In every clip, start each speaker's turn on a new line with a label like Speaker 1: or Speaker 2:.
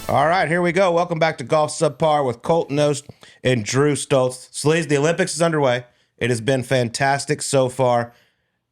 Speaker 1: All right, here we go. Welcome back to Golf Subpar with Colt, Knost, and Drew Stoltz. Sleaze, the Olympics is underway. It has been fantastic so far.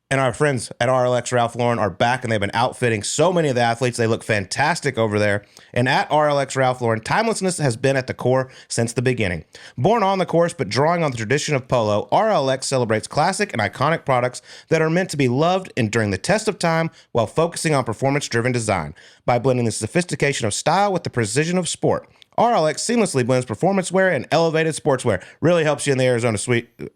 Speaker 1: And our friends at RLX Ralph Lauren are back, and they've been outfitting so many of the athletes. They look fantastic over there. And at RLX Ralph Lauren, timelessness has been at the core since the beginning. Born on the course, but drawing on the tradition of polo, RLX celebrates classic and iconic products that are meant to be loved enduring the test of time while focusing on performance-driven design. By blending the sophistication of style with the precision of sport, RLX seamlessly blends performance wear and elevated sportswear. Really helps you in the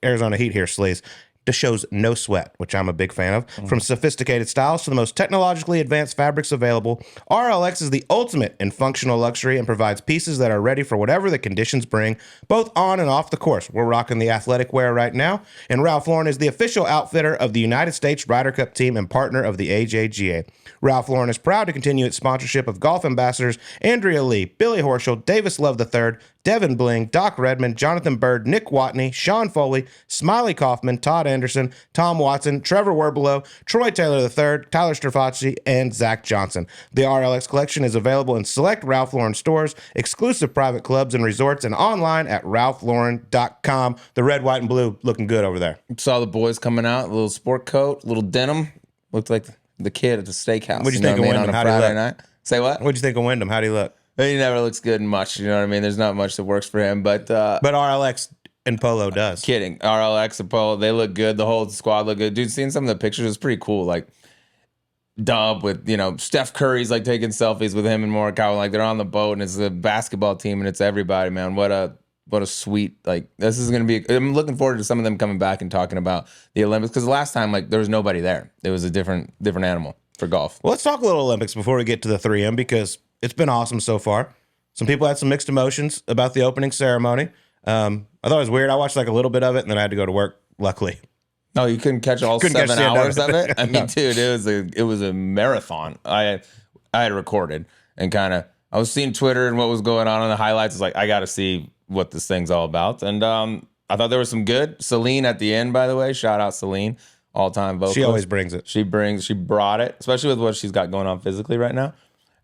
Speaker 1: Arizona heat here, Sleaze. It shows no sweat, which I'm a big fan of. From sophisticated styles to the most technologically advanced fabrics available, RLX is the ultimate in functional luxury and provides pieces that are ready for whatever the conditions bring, both on and off the course. We're rocking the athletic wear right now, and Ralph Lauren is the official outfitter of the United States Ryder Cup team and partner of the AJGA. Ralph Lauren is proud to continue its sponsorship of golf ambassadors Andrea Lee, Billy Horschel, Davis Love III, Devin Bling, Doc Redmond, Jonathan Bird, Nick Watney, Sean Foley, Smiley Kaufman, Todd Anderson, Tom Watson, Trevor Werbelow, Troy Taylor III, Tyler Strafacci, and Zach Johnson. The RLX collection is available in select Ralph Lauren stores, exclusive private clubs and resorts, and online at ralphlauren.com. The red, white, and blue looking good over there.
Speaker 2: Saw the boys coming out, a little sport coat, a little denim. Looked like the kid at the steakhouse.
Speaker 1: What'd you think of Wyndham? How'd he look?
Speaker 2: Night. Say what?
Speaker 1: What'd you think of Wyndham? How'd he look?
Speaker 2: He never looks good in much, you know what I mean? There's not much that works for him, but
Speaker 1: RLX and Polo does.
Speaker 2: Kidding. RLX and Polo, they look good. The whole squad look good. Dude, seeing some of the pictures is pretty cool. Like Dub with, Steph Curry's like taking selfies with him and Morikawa. Like they're on the boat and it's a basketball team and it's everybody, man. What a sweet, this is going to be, I'm looking forward to some of them coming back and talking about the Olympics. Because the last time, there was nobody there. It was a different animal for golf.
Speaker 1: Well, let's talk a little Olympics before we get to the 3M because it's been awesome so far. Some people had some mixed emotions about the opening ceremony. I thought it was weird. I watched a little bit of it and then I had to go to work, luckily.
Speaker 2: No, you couldn't catch all 7 hours of it? I mean, dude, it was a marathon. I had recorded and I was seeing Twitter and what was going on in the highlights. It's like, I got to see what this thing's all about. And I thought there was some good. Celine at the end, by the way. Shout out Celine. All-time vocalist.
Speaker 1: She always brings it.
Speaker 2: She brought it, especially with what she's got going on physically right now.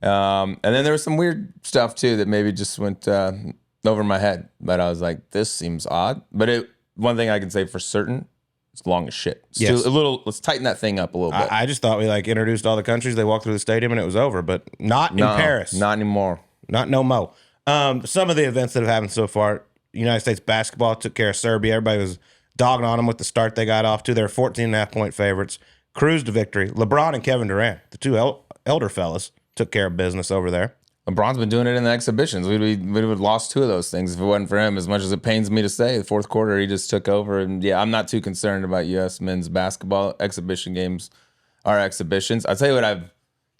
Speaker 2: And then there was some weird stuff too that maybe just went over my head. But I was like, this seems odd. But one thing I can say for certain, it's long as shit.
Speaker 1: Yes.
Speaker 2: Let's tighten that thing up a little bit.
Speaker 1: I just thought we introduced all the countries. They walked through the stadium and it was over, but not in Paris.
Speaker 2: Not anymore.
Speaker 1: Not no mo. Some of the events that have happened so far, United States basketball took care of Serbia. Everybody was dogging on them with the start they got off to. They're 14.5-point favorites. Cruised to victory. LeBron and Kevin Durant, the two elder fellas, took care of business over there.
Speaker 2: LeBron's been doing it in the exhibitions. We would have lost 2 of those things if it wasn't for him. As much as it pains me to say, the fourth quarter, he just took over. And yeah, I'm not too concerned about U.S. men's basketball. Exhibition games are exhibitions. I'll tell you what I've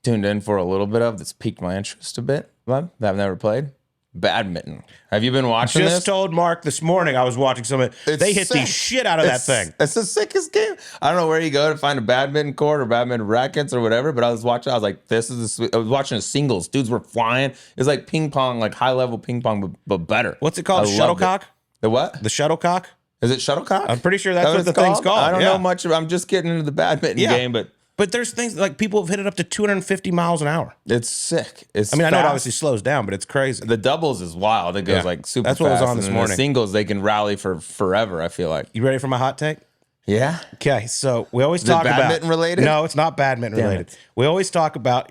Speaker 2: tuned in for a little bit of that's piqued my interest a bit, that I've never played. Badminton. Have you been watching this?
Speaker 1: Just told Mark this morning I was watching some of it. They hit the shit out of that thing.
Speaker 2: It's the sickest game. I don't know where you go to find a badminton court or badminton rackets or whatever, but I was watching. I was like, I was watching a singles. Dudes were flying. It was like ping pong, like high level ping pong, but better.
Speaker 1: What's it called? Shuttlecock?
Speaker 2: The what?
Speaker 1: The shuttlecock?
Speaker 2: Is it shuttlecock?
Speaker 1: I'm pretty sure that's what the thing's called.
Speaker 2: I don't know much. I'm just getting into the badminton game,
Speaker 1: But there's things people have hit it up to 250 miles an hour.
Speaker 2: It's sick.
Speaker 1: I know it obviously slows down, but it's crazy.
Speaker 2: The doubles is wild. It goes super fast.
Speaker 1: That's what was on this morning.
Speaker 2: The singles, they can rally for forever, I feel like.
Speaker 1: You ready for my hot take?
Speaker 2: Yeah.
Speaker 1: Okay, so we always talk about...
Speaker 2: badminton related?
Speaker 1: No, it's not badminton related. We always talk about,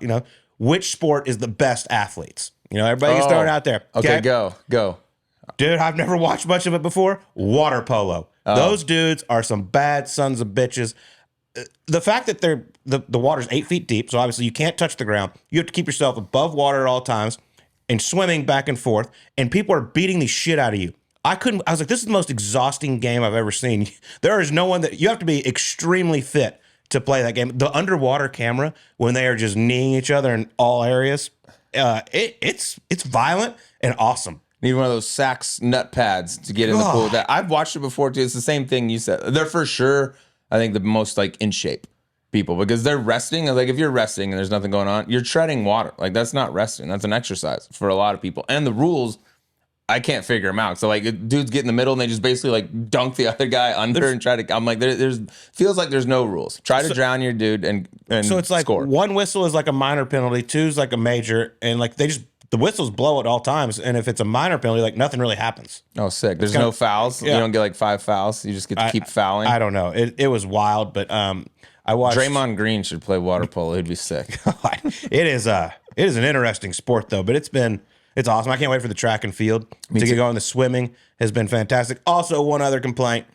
Speaker 1: which sport is the best athletes. Everybody gets thrown out there.
Speaker 2: Okay, go.
Speaker 1: Dude, I've never watched much of it before. Water polo. Those dudes are some bad sons of bitches. The fact that the water's 8 feet deep, so obviously you can't touch the ground. You have to keep yourself above water at all times and swimming back and forth, and people are beating the shit out of you. I was like, this is the most exhausting game I've ever seen. There is no one you have to be extremely fit to play that game. The underwater camera, when they are just kneeing each other in all areas, it's violent and awesome.
Speaker 2: Need one of those Saks nut pads to get in the pool. I've watched it before too. It's the same thing you said. They're for sure, I think, the most in shape people because they're resting. Like if you're resting and there's nothing going on, you're treading water. Like that's not resting. That's an exercise for a lot of people. And the rules, I can't figure them out. So dudes get in the middle and they just basically dunk the other guy under and try to. I'm like, there's feels like there's no rules. Try to drown your dude and
Speaker 1: so it's like
Speaker 2: score.
Speaker 1: 1 whistle is like a minor penalty, 2 is like a major, and they just the whistles blow at all times, and if it's a minor penalty, like nothing really happens.
Speaker 2: Oh, sick. There's no fouls.
Speaker 1: Yeah.
Speaker 2: You don't get like 5 fouls. You just get to keep fouling.
Speaker 1: I don't know. It was wild, but I watched
Speaker 2: Draymond Green should play water polo. He'd be sick.
Speaker 1: It is an interesting sport though, but it's awesome. I can't wait for the track and field to get going. The swimming has been fantastic. Also, one other complaint: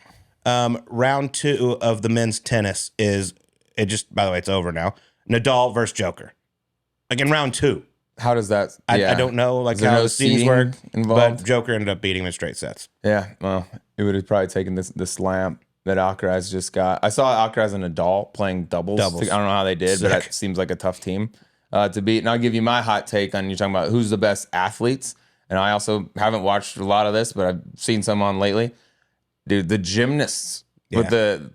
Speaker 1: round 2 of the men's tennis by the way, it's over now. Nadal versus Joker, like in round 2.
Speaker 2: How does that?
Speaker 1: I don't know how the seedings work involved, but Joker ended up beating him in straight sets.
Speaker 2: Yeah, well, it would have probably taken the slam that Alcaraz just got. I saw Alcaraz and Nadal playing doubles. I don't know how they did, but that seems like a tough team to beat. And I'll give you my hot take on, you're talking about who's the best athletes. And I also haven't watched a lot of this, but I've seen some on lately. Dude, the gymnasts with the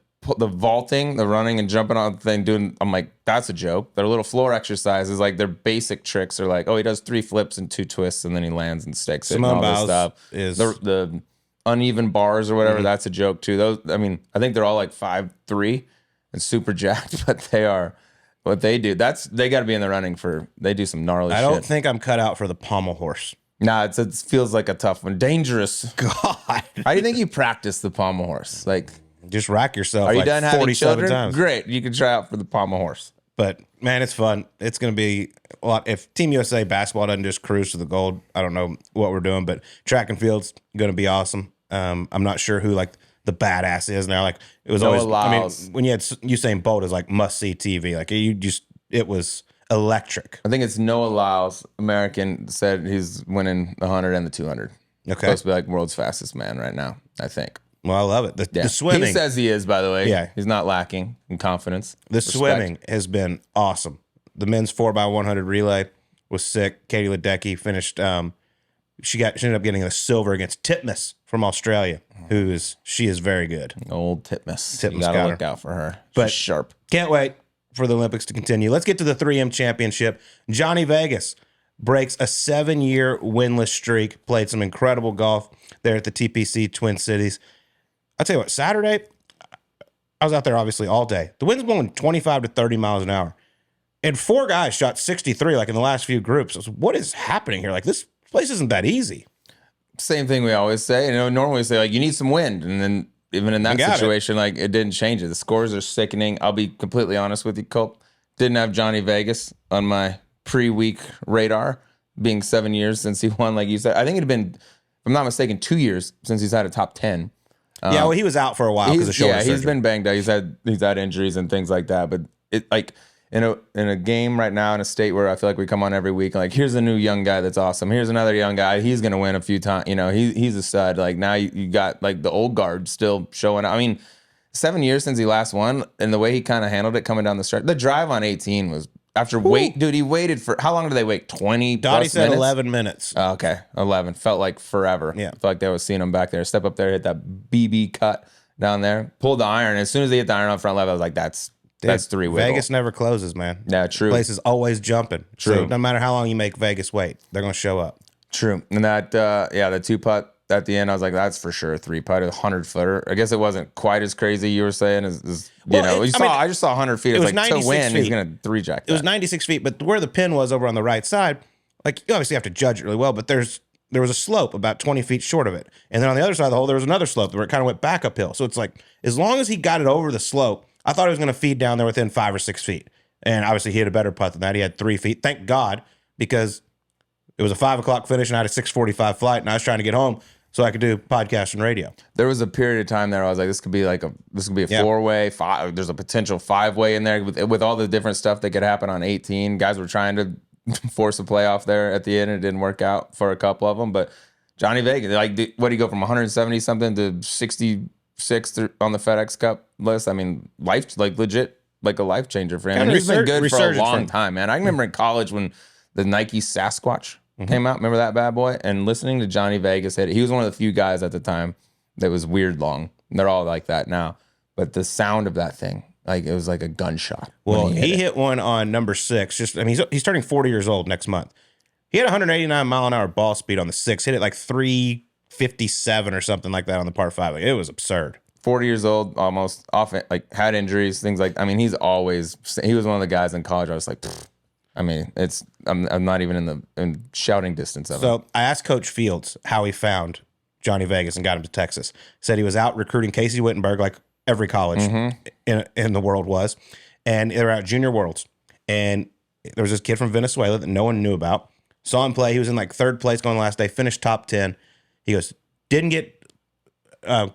Speaker 2: vaulting, the running and jumping on the thing, I'm like, that's a joke. Their little floor exercises, like their basic tricks are like, oh, he does 3 flips and 2 twists and then he lands and sticks it and all this stuff. The uneven bars or whatever, that's a joke too. Those, I mean, I think they're all like 5'3" and super jacked, but they are what they do. They got to be in the running they do some gnarly shit.
Speaker 1: I don't think I'm cut out for the pommel horse.
Speaker 2: Nah, it feels like a tough one. Dangerous.
Speaker 1: God.
Speaker 2: How do you think you practice the pommel horse? Like,
Speaker 1: just rack yourself.
Speaker 2: Are you done having
Speaker 1: 47
Speaker 2: children?
Speaker 1: times.
Speaker 2: Great. You can try out for the pommel horse.
Speaker 1: But man, it's fun. It's going to be a lot. If Team USA basketball doesn't just cruise to the gold, I don't know what we're doing, but track and field's going to be awesome. I'm not sure who like the badass is now. Like it was always,
Speaker 2: allows.
Speaker 1: I mean, when you had Usain Bolt is like must see TV. Like it was electric.
Speaker 2: I think it's Noah Lyles. American said he's winning the 100 and the 200.
Speaker 1: Okay.
Speaker 2: Supposed to be like world's fastest man right now, I think.
Speaker 1: Well, I love it. The swimming.
Speaker 2: He says he is, by the way.
Speaker 1: Yeah.
Speaker 2: He's not lacking in confidence.
Speaker 1: The swimming has been awesome. The men's 4x100 relay was sick. Katie Ledecky finished. She ended up getting a silver against Titmus from Australia, she is very good.
Speaker 2: Old Titmus.
Speaker 1: You
Speaker 2: gotta look out for her.
Speaker 1: But
Speaker 2: she's sharp.
Speaker 1: Can't wait for the Olympics to continue. Let's get to the 3M championship. Johnny Vegas breaks a 7-year winless streak. Played some incredible golf there at the TPC Twin Cities. I'll tell you what, Saturday, I was out there obviously all day. The wind's blowing 25 to 30 miles an hour. And 4 guys shot 63 like in the last few groups. I was, what is happening here? Like this place isn't that easy.
Speaker 2: Same thing we always say. Normally we say like you need some wind. And then even in that situation, like it didn't change it. The scores are sickening. I'll be completely honest with you, Colt. Didn't have Johnny Vegas on my pre-week radar, being 7 years since he won, like you said. I think it had been, if I'm not mistaken, 2 years since he's had a top 10.
Speaker 1: Yeah, well, he was out for a while because of shoulder surgery.
Speaker 2: He's been banged out. He's had injuries and things like that. But it like in a game right now in a state where I feel like we come on every week, like here's a new young guy that's awesome. Here's another young guy. He's gonna win a few times. He's a stud. Like now you got like the old guard still showing up. I mean, 7 years since he last won, and the way he kind of handled it coming down the stretch. The drive on 18 was after dude. He waited for how long did they wait? 20.
Speaker 1: Dottie said
Speaker 2: minutes?
Speaker 1: 11 minutes.
Speaker 2: Oh, okay, 11 felt like forever.
Speaker 1: Yeah,
Speaker 2: felt like they was seeing him back there. Step up there, hit that BB cut down there, pulled the iron. As soon as he hit the iron on front left, I was like, that's 3 wiggle.
Speaker 1: Vegas never closes, man.
Speaker 2: Yeah, true.
Speaker 1: The place is always jumping.
Speaker 2: True.
Speaker 1: So no matter how long you make Vegas wait, they're going to show up.
Speaker 2: True. And that, the 2-putt at the end, I was like, that's for sure a 3-putt, a 100-footer. I guess it wasn't quite as crazy. You were saying I just saw 100 feet. It was like to win, he's going to 3-jack that.
Speaker 1: It was 96 feet, but where the pin was over on the right side, like you obviously have to judge it really well, but there was a slope about 20 feet short of it. And then on the other side of the hole, there was another slope where it kind of went back uphill. So it's like, as long as he got it over the slope, I thought he was going to feed down there within 5 or 6 feet. And obviously he had a better putt than that. He had 3 feet. Thank God, because it was a 5 o'clock finish and I had a 6:45 flight and I was trying to get home so I could do podcast and radio.
Speaker 2: There was a period of time there I was like, this could be a 4-way, 5. There's a potential 5-way in there with all the different stuff that could happen on 18. Guys were trying to force a playoff there at the end. It didn't work out for a couple of them, but Johnny Vegas, like, what do you go from 170 something to 66 on the FedEx Cup list? I mean, legit, like a life changer for him. And he's been good for a long time, man. I remember in college when the Nike Sasquatch came out. Remember that bad boy? And listening to Johnny Vegas hit it. He was one of the few guys at the time that was weird long. They're all like that now. But the sound of that thing, like it was like a gunshot.
Speaker 1: Well, he hit one on number 6. He's turning 40 years old next month. He had 189 mile an hour ball speed on the 6. Hit it like 357 or something like that on the par 5. Like, it was absurd.
Speaker 2: 40 years old, almost, often like had injuries, things like. I mean, he was one of the guys in college. I was like, I mean, I'm not even in shouting distance of him.
Speaker 1: So I asked Coach Fields how he found Johnny Vegas and got him to Texas. Said he was out recruiting Casey Wittenberg, like every college in the world was, and they were at Junior Worlds. And there was this kid from Venezuela that no one knew about. Saw him play. He was in like third place going the last day. Finished top 10. He goes, didn't get.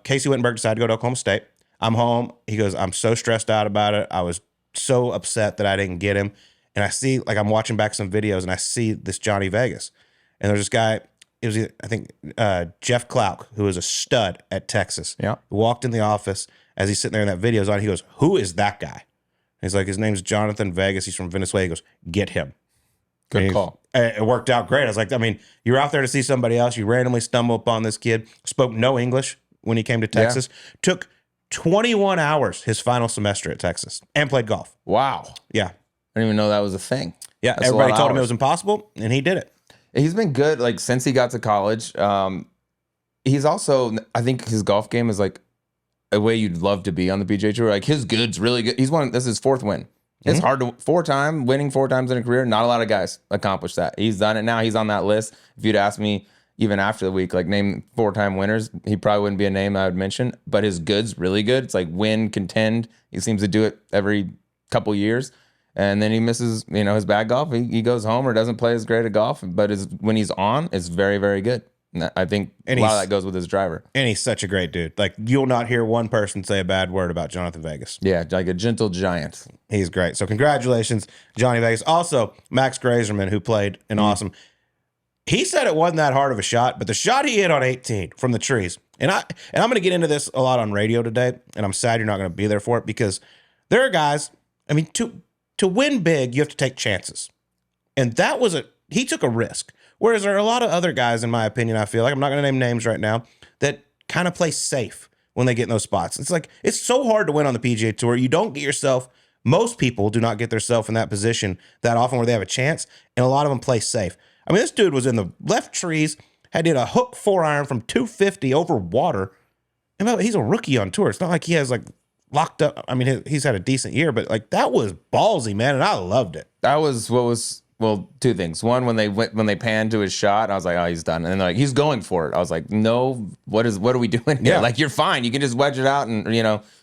Speaker 1: Casey Wittenberg decided to go to Oklahoma State. I'm home. He goes, I'm so stressed out about it. I was so upset that I didn't get him. And I see, like, I'm watching back some videos, and I see this Johnny Vegas. And there's this guy, it was, I think, Jeff Clark, who was a stud at Texas.
Speaker 2: Yeah.
Speaker 1: Walked in the office as he's sitting there and that video's on. He goes, who is that guy? And he's like, his name's Jonathan Vegas. He's from Venezuela. He goes, get him.
Speaker 2: Good call.
Speaker 1: It worked out great. I was like, I mean, you're out there to see somebody else. You randomly stumble upon this kid. Spoke no English when he came to Texas. Yeah. Took 21 hours his final semester at Texas and played golf.
Speaker 2: Wow.
Speaker 1: Yeah.
Speaker 2: I didn't even know that was a thing.
Speaker 1: Yeah,
Speaker 2: That's
Speaker 1: everybody told him it was impossible, and he did it.
Speaker 2: He's been good, like, since he got to college. He's also, I think his golf game is like a way you'd love to be on the PGA Tour. Like, his good's really good. This is his fourth win. It's hard to winning 4 times in a career. Not a lot of guys accomplish that. He's done it now. He's on that list. If you'd ask me, even after the week, like, name 4-time winners, he probably wouldn't be a name I would mention. But his good's really good. It's like win, contend. He seems to do it every couple years. And then he misses, his bad golf. He goes home or doesn't play as great at golf. But when he's on, it's very, very good. And I think a lot of that goes with his driver.
Speaker 1: And he's such a great dude. Like, you'll not hear one person say a bad word about Jonathan Vegas.
Speaker 2: Yeah, like a gentle giant.
Speaker 1: He's great. So congratulations, Johnny Vegas. Also, Max Grazerman, who played an awesome. He said it wasn't that hard of a shot, but the shot he hit on 18 from the trees. And I'm going to get into this a lot on radio today, and I'm sad you're not going to be there for it, because there are guys, I mean, to win big, you have to take chances. And he took a risk. Whereas there are a lot of other guys, in my opinion, I feel like, I'm not going to name names right now, that kind of play safe when they get in those spots. It's like, it's so hard to win on the PGA Tour. You don't get yourself, most people do not get themselves in that position that often where they have a chance, and a lot of them play safe. I mean, this dude was in the left trees, had hit a hook 4-iron from 250 over water. And he's a rookie on tour. It's not like he has, like, locked up. I mean, he's had a decent year, but, like, that was ballsy, man, and I loved it.
Speaker 2: That was well, 2 things. One, when they panned to his shot, I was like, oh, he's done. And then they're like, he's going for it. I was like, no, what are we doing here?
Speaker 1: Yeah.
Speaker 2: Like, you're fine. You can just wedge it out and,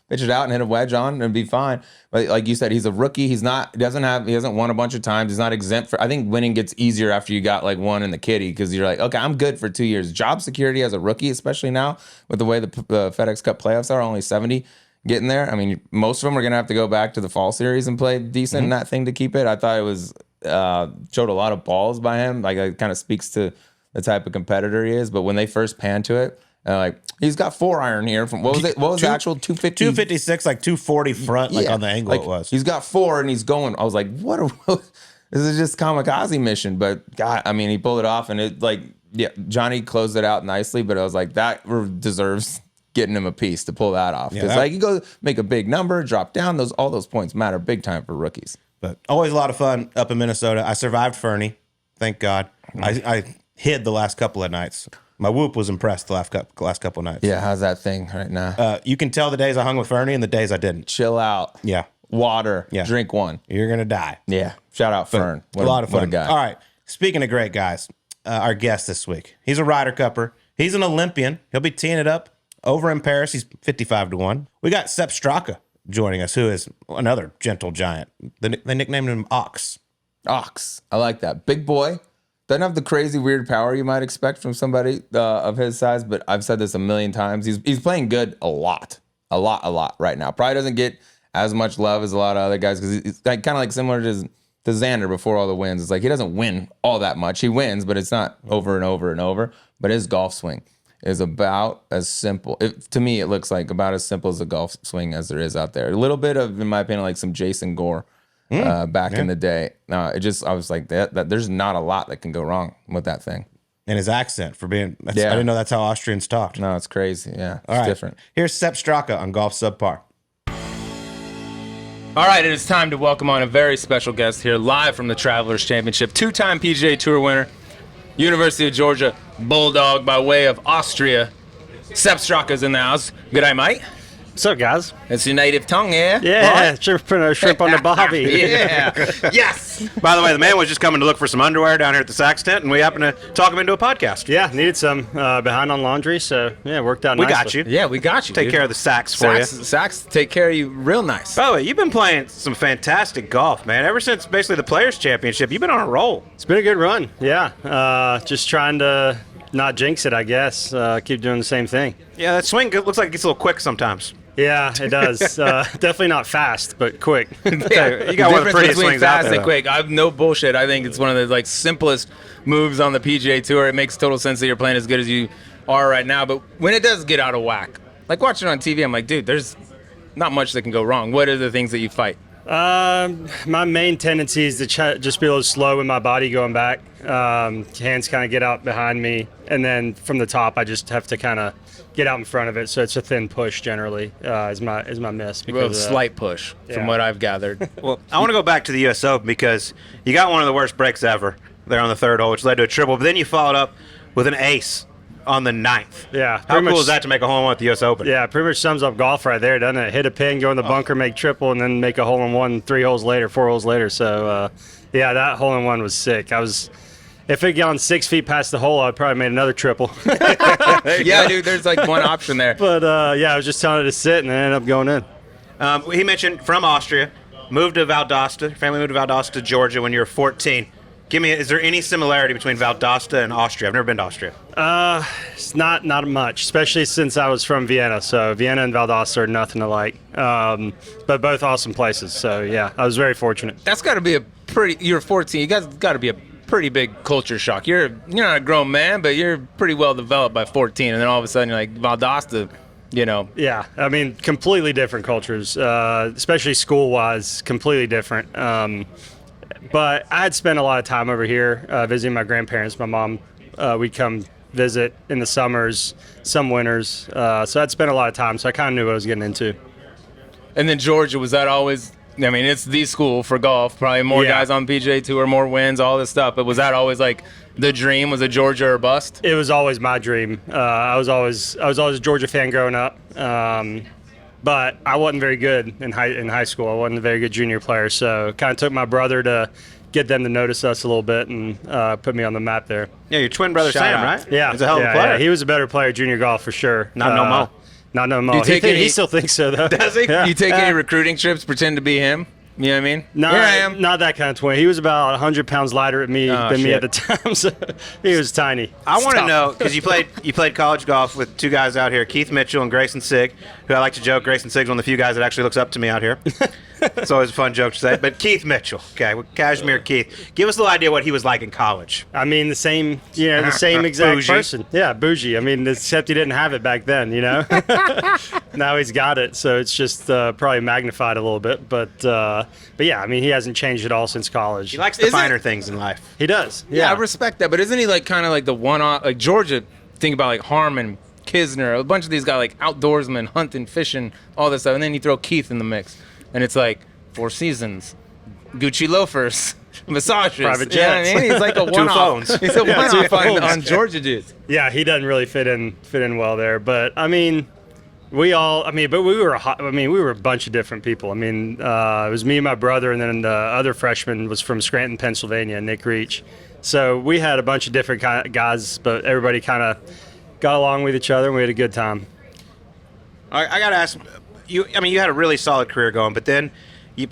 Speaker 2: pitch it out and hit a wedge on and be fine. But like you said, he's a rookie. He hasn't won a bunch of times. He's not exempt I think winning gets easier after you got like one in the kitty, because you're like, okay, I'm good for 2 years. Job security as a rookie, especially now with the way the FedEx Cup playoffs are, only 70 getting there. I mean, most of them are going to have to go back to the fall series and play decent in that thing to keep it. I thought it was showed a lot of balls by him. Like, it kind of speaks to the type of competitor he is. But when they first panned to it, like, he's got 4-iron here from what was it? What was the actual 250?
Speaker 1: 256, like 240 front, like on the angle
Speaker 2: like,
Speaker 1: it was.
Speaker 2: He's got 4 and he's going. I was like, this is just kamikaze mission. But God, I mean, he pulled it off, and it Johnny closed it out nicely. But I was like, that deserves getting him a piece to pull that off. Because like, you go make a big number, drop down, all those points matter big time for rookies.
Speaker 1: But always a lot of fun up in Minnesota. I survived Fernie, thank God. I hid the last couple of nights. My whoop was impressed the last couple of nights.
Speaker 2: Yeah, how's that thing right now?
Speaker 1: You can tell the days I hung with Fernie and the days I didn't.
Speaker 2: Chill out.
Speaker 1: Yeah.
Speaker 2: Water. Yeah. Drink one.
Speaker 1: You're going to die.
Speaker 2: Yeah. Shout out Fern.
Speaker 1: A lot of fun.
Speaker 2: What a guy.
Speaker 1: All right. Speaking of great guys, our guest this week, he's a Ryder Cupper. He's an Olympian. He'll be teeing it up over in Paris. He's 55-1. We got Sepp Straka joining us, who is another gentle giant. They nicknamed him Ox.
Speaker 2: Ox. I like that. Big boy. Doesn't have the crazy weird power you might expect from somebody of his size, but I've said this a million times. He's playing good a lot right now. Probably doesn't get as much love as a lot of other guys, because he's like, kind of like similar to Xander before all the wins. It's like, he doesn't win all that much. He wins, but it's not over and over and over. But his golf swing is about as simple. To me, it looks like about as simple as a golf swing as there is out there. A little bit of, in my opinion, like some Jason Gore back in the day. I was like, that there's not a lot that can go wrong with that thing.
Speaker 1: And his accent for being, I didn't know that's how Austrians talked.
Speaker 2: No, it's crazy. Yeah, it's different.
Speaker 1: Here's Sepp Straka on Golf Subpar.
Speaker 3: All right, it is time to welcome on a very special guest here, live from the Travelers Championship, 2-time PGA Tour winner, University of Georgia Bulldog by way of Austria. Sepp Straka's in the house. Good day, mate.
Speaker 4: What's up, guys?
Speaker 3: It's your native tongue, yeah?
Speaker 4: Yeah, shrimp on the bobby.
Speaker 3: Yeah. Yes.
Speaker 1: By the way, the man was just coming to look for some underwear down here at the Sax tent, and we happened to talk him into a podcast.
Speaker 4: Yeah, needed some behind on laundry, so yeah, worked out
Speaker 1: We
Speaker 4: nicely.
Speaker 1: got you.
Speaker 3: Yeah, we got you.
Speaker 1: Take
Speaker 3: dude.
Speaker 1: care of the Sax for you.
Speaker 3: Sax take care of you real nice.
Speaker 1: By the way, you've been playing some fantastic golf, man. Ever since basically the Players' Championship, you've been on a roll.
Speaker 4: It's been a good run, yeah. Just trying to not jinx it, I guess. Keep doing the same thing.
Speaker 1: Yeah, that swing looks like it gets a little quick sometimes.
Speaker 4: Yeah, it does. Definitely not fast, but quick.
Speaker 1: You got one of the prettiest swings out
Speaker 3: fast
Speaker 1: there.
Speaker 3: and quick. I've no bullshit. I think it's one of the like simplest moves on the PGA Tour. It makes total sense that you're playing as good as you are right now. But when it does get out of whack, like watching it on TV, I'm like, dude, there's not much that can go wrong. What are the things that you fight?
Speaker 4: My main tendency is to just be a little slow with my body going back. Hands kind of get out behind me, and then from the top, I just have to kind of get out in front of it. So it's a thin push generally is my miss.
Speaker 3: Well,
Speaker 4: Because,
Speaker 3: slight push from what I've gathered.
Speaker 1: Well, I want to go back to the U.S. Open because you got one of the worst breaks ever there on the third hole, which led to a triple. But then you followed up with an ace on the ninth.
Speaker 4: Yeah,
Speaker 1: How
Speaker 4: pretty
Speaker 1: cool
Speaker 4: much-
Speaker 1: is that to make a hole in one at the U.S. Open?
Speaker 4: Yeah, pretty much sums up golf right there, doesn't it? Hit a pin, go in the bunker, make triple, and then make a hole in one 4 holes later. So, yeah, that hole in one was sick. If it got on 6 feet past the hole, I'd probably made another triple.
Speaker 3: Yeah, dude, there's like one option there.
Speaker 4: But yeah, I was just telling it to sit, and it ended up going in.
Speaker 1: He mentioned from Austria, moved to Valdosta. Family moved to Valdosta, Georgia when you were 14. Is there any similarity between Valdosta and Austria? I've never been to Austria.
Speaker 4: It's not much, especially since I was from Vienna. So Vienna and Valdosta are nothing alike, but both awesome places. So yeah, I was very fortunate.
Speaker 3: That's got to be you're 14. You guys got to be a pretty big culture shock. You're not a grown man, but you're pretty well developed by 14, and then all of a sudden you're like Valdosta, you know.
Speaker 4: Yeah, I mean, completely different cultures, especially school-wise, completely different. But I had spent a lot of time over here visiting my grandparents. My mom, we'd come visit in the summers, some winters. So I'd spent a lot of time, so I kind of knew what I was getting into.
Speaker 3: And then Georgia, was that always? I mean, it's the school for golf. Probably more
Speaker 4: Yeah.
Speaker 3: guys on PGA Tour, more wins, all this stuff. But was that always like the dream? Was it Georgia or bust?
Speaker 4: It was always my dream. I was always a Georgia fan growing up, but I wasn't very good in high school. I wasn't a very good junior player, so kind of took my brother to get them to notice us a little bit and put me on the map there.
Speaker 1: Yeah, your twin brother
Speaker 3: Shout
Speaker 1: Sam,
Speaker 3: out.
Speaker 1: right?
Speaker 4: Yeah,
Speaker 1: He's a hell of a player.
Speaker 4: Yeah. He was a better player at junior golf for sure.
Speaker 1: Not no mo.
Speaker 4: Not no mo.
Speaker 3: Do you take any-
Speaker 4: He still thinks so though.
Speaker 1: Does he?
Speaker 4: Yeah.
Speaker 3: You take any recruiting trips, pretend to be him? You know what I mean?
Speaker 4: No,
Speaker 3: Here I am.
Speaker 4: not that kind of twin. He was about 100 pounds lighter than me at
Speaker 3: shit.
Speaker 4: the time, so he was tiny.
Speaker 1: I want to
Speaker 4: Tough.
Speaker 1: know, because you played college golf with two guys out here, Keith Mitchell and Grayson Sigg, who I like to joke, Grayson Sigg's one of the few guys that actually looks up to me out here. It's always a fun joke to say. But Keith Mitchell, okay, with Kashmir Keith, give us a little idea what he was like in college.
Speaker 4: I mean, the same exact
Speaker 1: Bougie.
Speaker 4: person. Yeah, bougie. I mean, except he didn't have it back then, you know? Now he's got it, so it's just probably magnified a little bit. But yeah, I mean, he hasn't changed at all since college.
Speaker 1: He likes the
Speaker 3: Is it-
Speaker 1: finer things in life.
Speaker 4: He does.
Speaker 3: Yeah, I respect that. But isn't he like kind of like the one-off? Like Georgia, think about like Harmon, Kisner, a bunch of these guys like outdoorsmen, hunting, fishing, all this stuff. And then you throw Keith in the mix. And it's like Four Seasons, Gucci loafers, massages.
Speaker 4: Private
Speaker 3: You know what I
Speaker 4: jets.
Speaker 3: mean? He's like a one-off.
Speaker 1: phones.
Speaker 3: He's a
Speaker 4: Yeah,
Speaker 3: one-off
Speaker 4: two
Speaker 3: on,
Speaker 4: phones.
Speaker 3: on Georgia dudes.
Speaker 4: Yeah, he doesn't really fit in well there. But I mean, we were a bunch of different people. I mean, it was me and my brother, and then the other freshman was from Scranton, Pennsylvania, Nick Reach. So we had a bunch of different guys, but everybody kind of got along with each other, and we had a good time.
Speaker 1: I got to ask you. I mean, you had a really solid career going, but then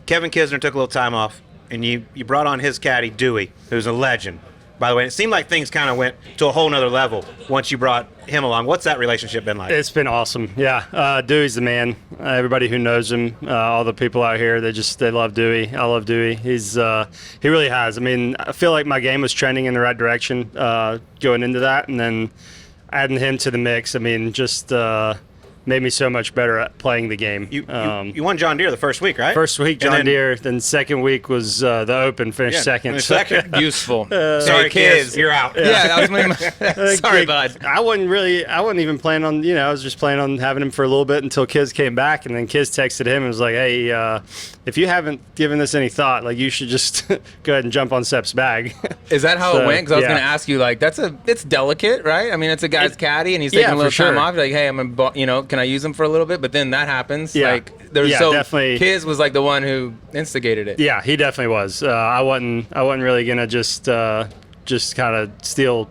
Speaker 1: Kevin Kisner took a little time off, and you brought on his caddy Dewey, who's a legend. By the way, it seemed like things kind of went to a whole nother level once you brought him along. What's that relationship been like?
Speaker 4: It's been awesome. Yeah, Dewey's the man. Everybody who knows him, all the people out here, they love Dewey. I love Dewey. He really has. I mean, I feel like my game was trending in the right direction going into that, and then adding him to the mix. I mean, just made me so much better at playing the game.
Speaker 1: You won John Deere the first week, right?
Speaker 4: First week,
Speaker 1: And
Speaker 4: John
Speaker 1: then-
Speaker 4: Deere. Then second week was the Open. Finished
Speaker 1: Yeah,
Speaker 4: second.
Speaker 1: finished second.
Speaker 3: Useful.
Speaker 1: Sorry, kids, you're out.
Speaker 3: Yeah, that was my. Sorry, bud.
Speaker 4: I wasn't even planning on, I was just planning on having him for a little bit until Kiz came back, and then Kiz texted him and was like, hey, if you haven't given this any thought, like, you should just go ahead and jump on Sepp's bag.
Speaker 3: Is that how it
Speaker 4: So,
Speaker 3: went? Because I was
Speaker 4: yeah.
Speaker 3: going to ask you, like, it's delicate, right? I mean, it's a guy's caddy, and he's taking
Speaker 4: Yeah,
Speaker 3: a little
Speaker 4: for
Speaker 3: time
Speaker 4: sure.
Speaker 3: off. You're like, hey, can can I use them for a little bit? But then that happens.
Speaker 4: Yeah.
Speaker 3: Like there's
Speaker 4: Yeah,
Speaker 3: so
Speaker 4: definitely.
Speaker 3: Kiz was like the one who instigated it.
Speaker 4: Yeah, he definitely was. I wasn't really gonna just kind of steal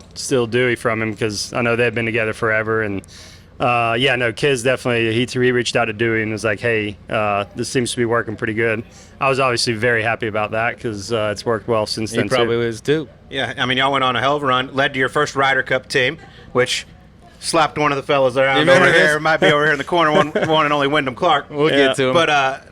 Speaker 4: Dewey from him because I know they've been together forever. And Kiz definitely he reached out to Dewey and was like, hey, this seems to be working pretty good. I was obviously very happy about that because it's worked well since
Speaker 3: He
Speaker 4: then.
Speaker 3: probably was too.
Speaker 1: Yeah, I mean, y'all went on a hell of a run, led to your first Ryder Cup team, which slapped one of the fellas around
Speaker 3: remember
Speaker 1: over
Speaker 3: this?
Speaker 1: here. Might be over here in the corner, one and only Wyndham Clark.
Speaker 3: We'll
Speaker 4: Yeah.
Speaker 3: get to him.
Speaker 1: But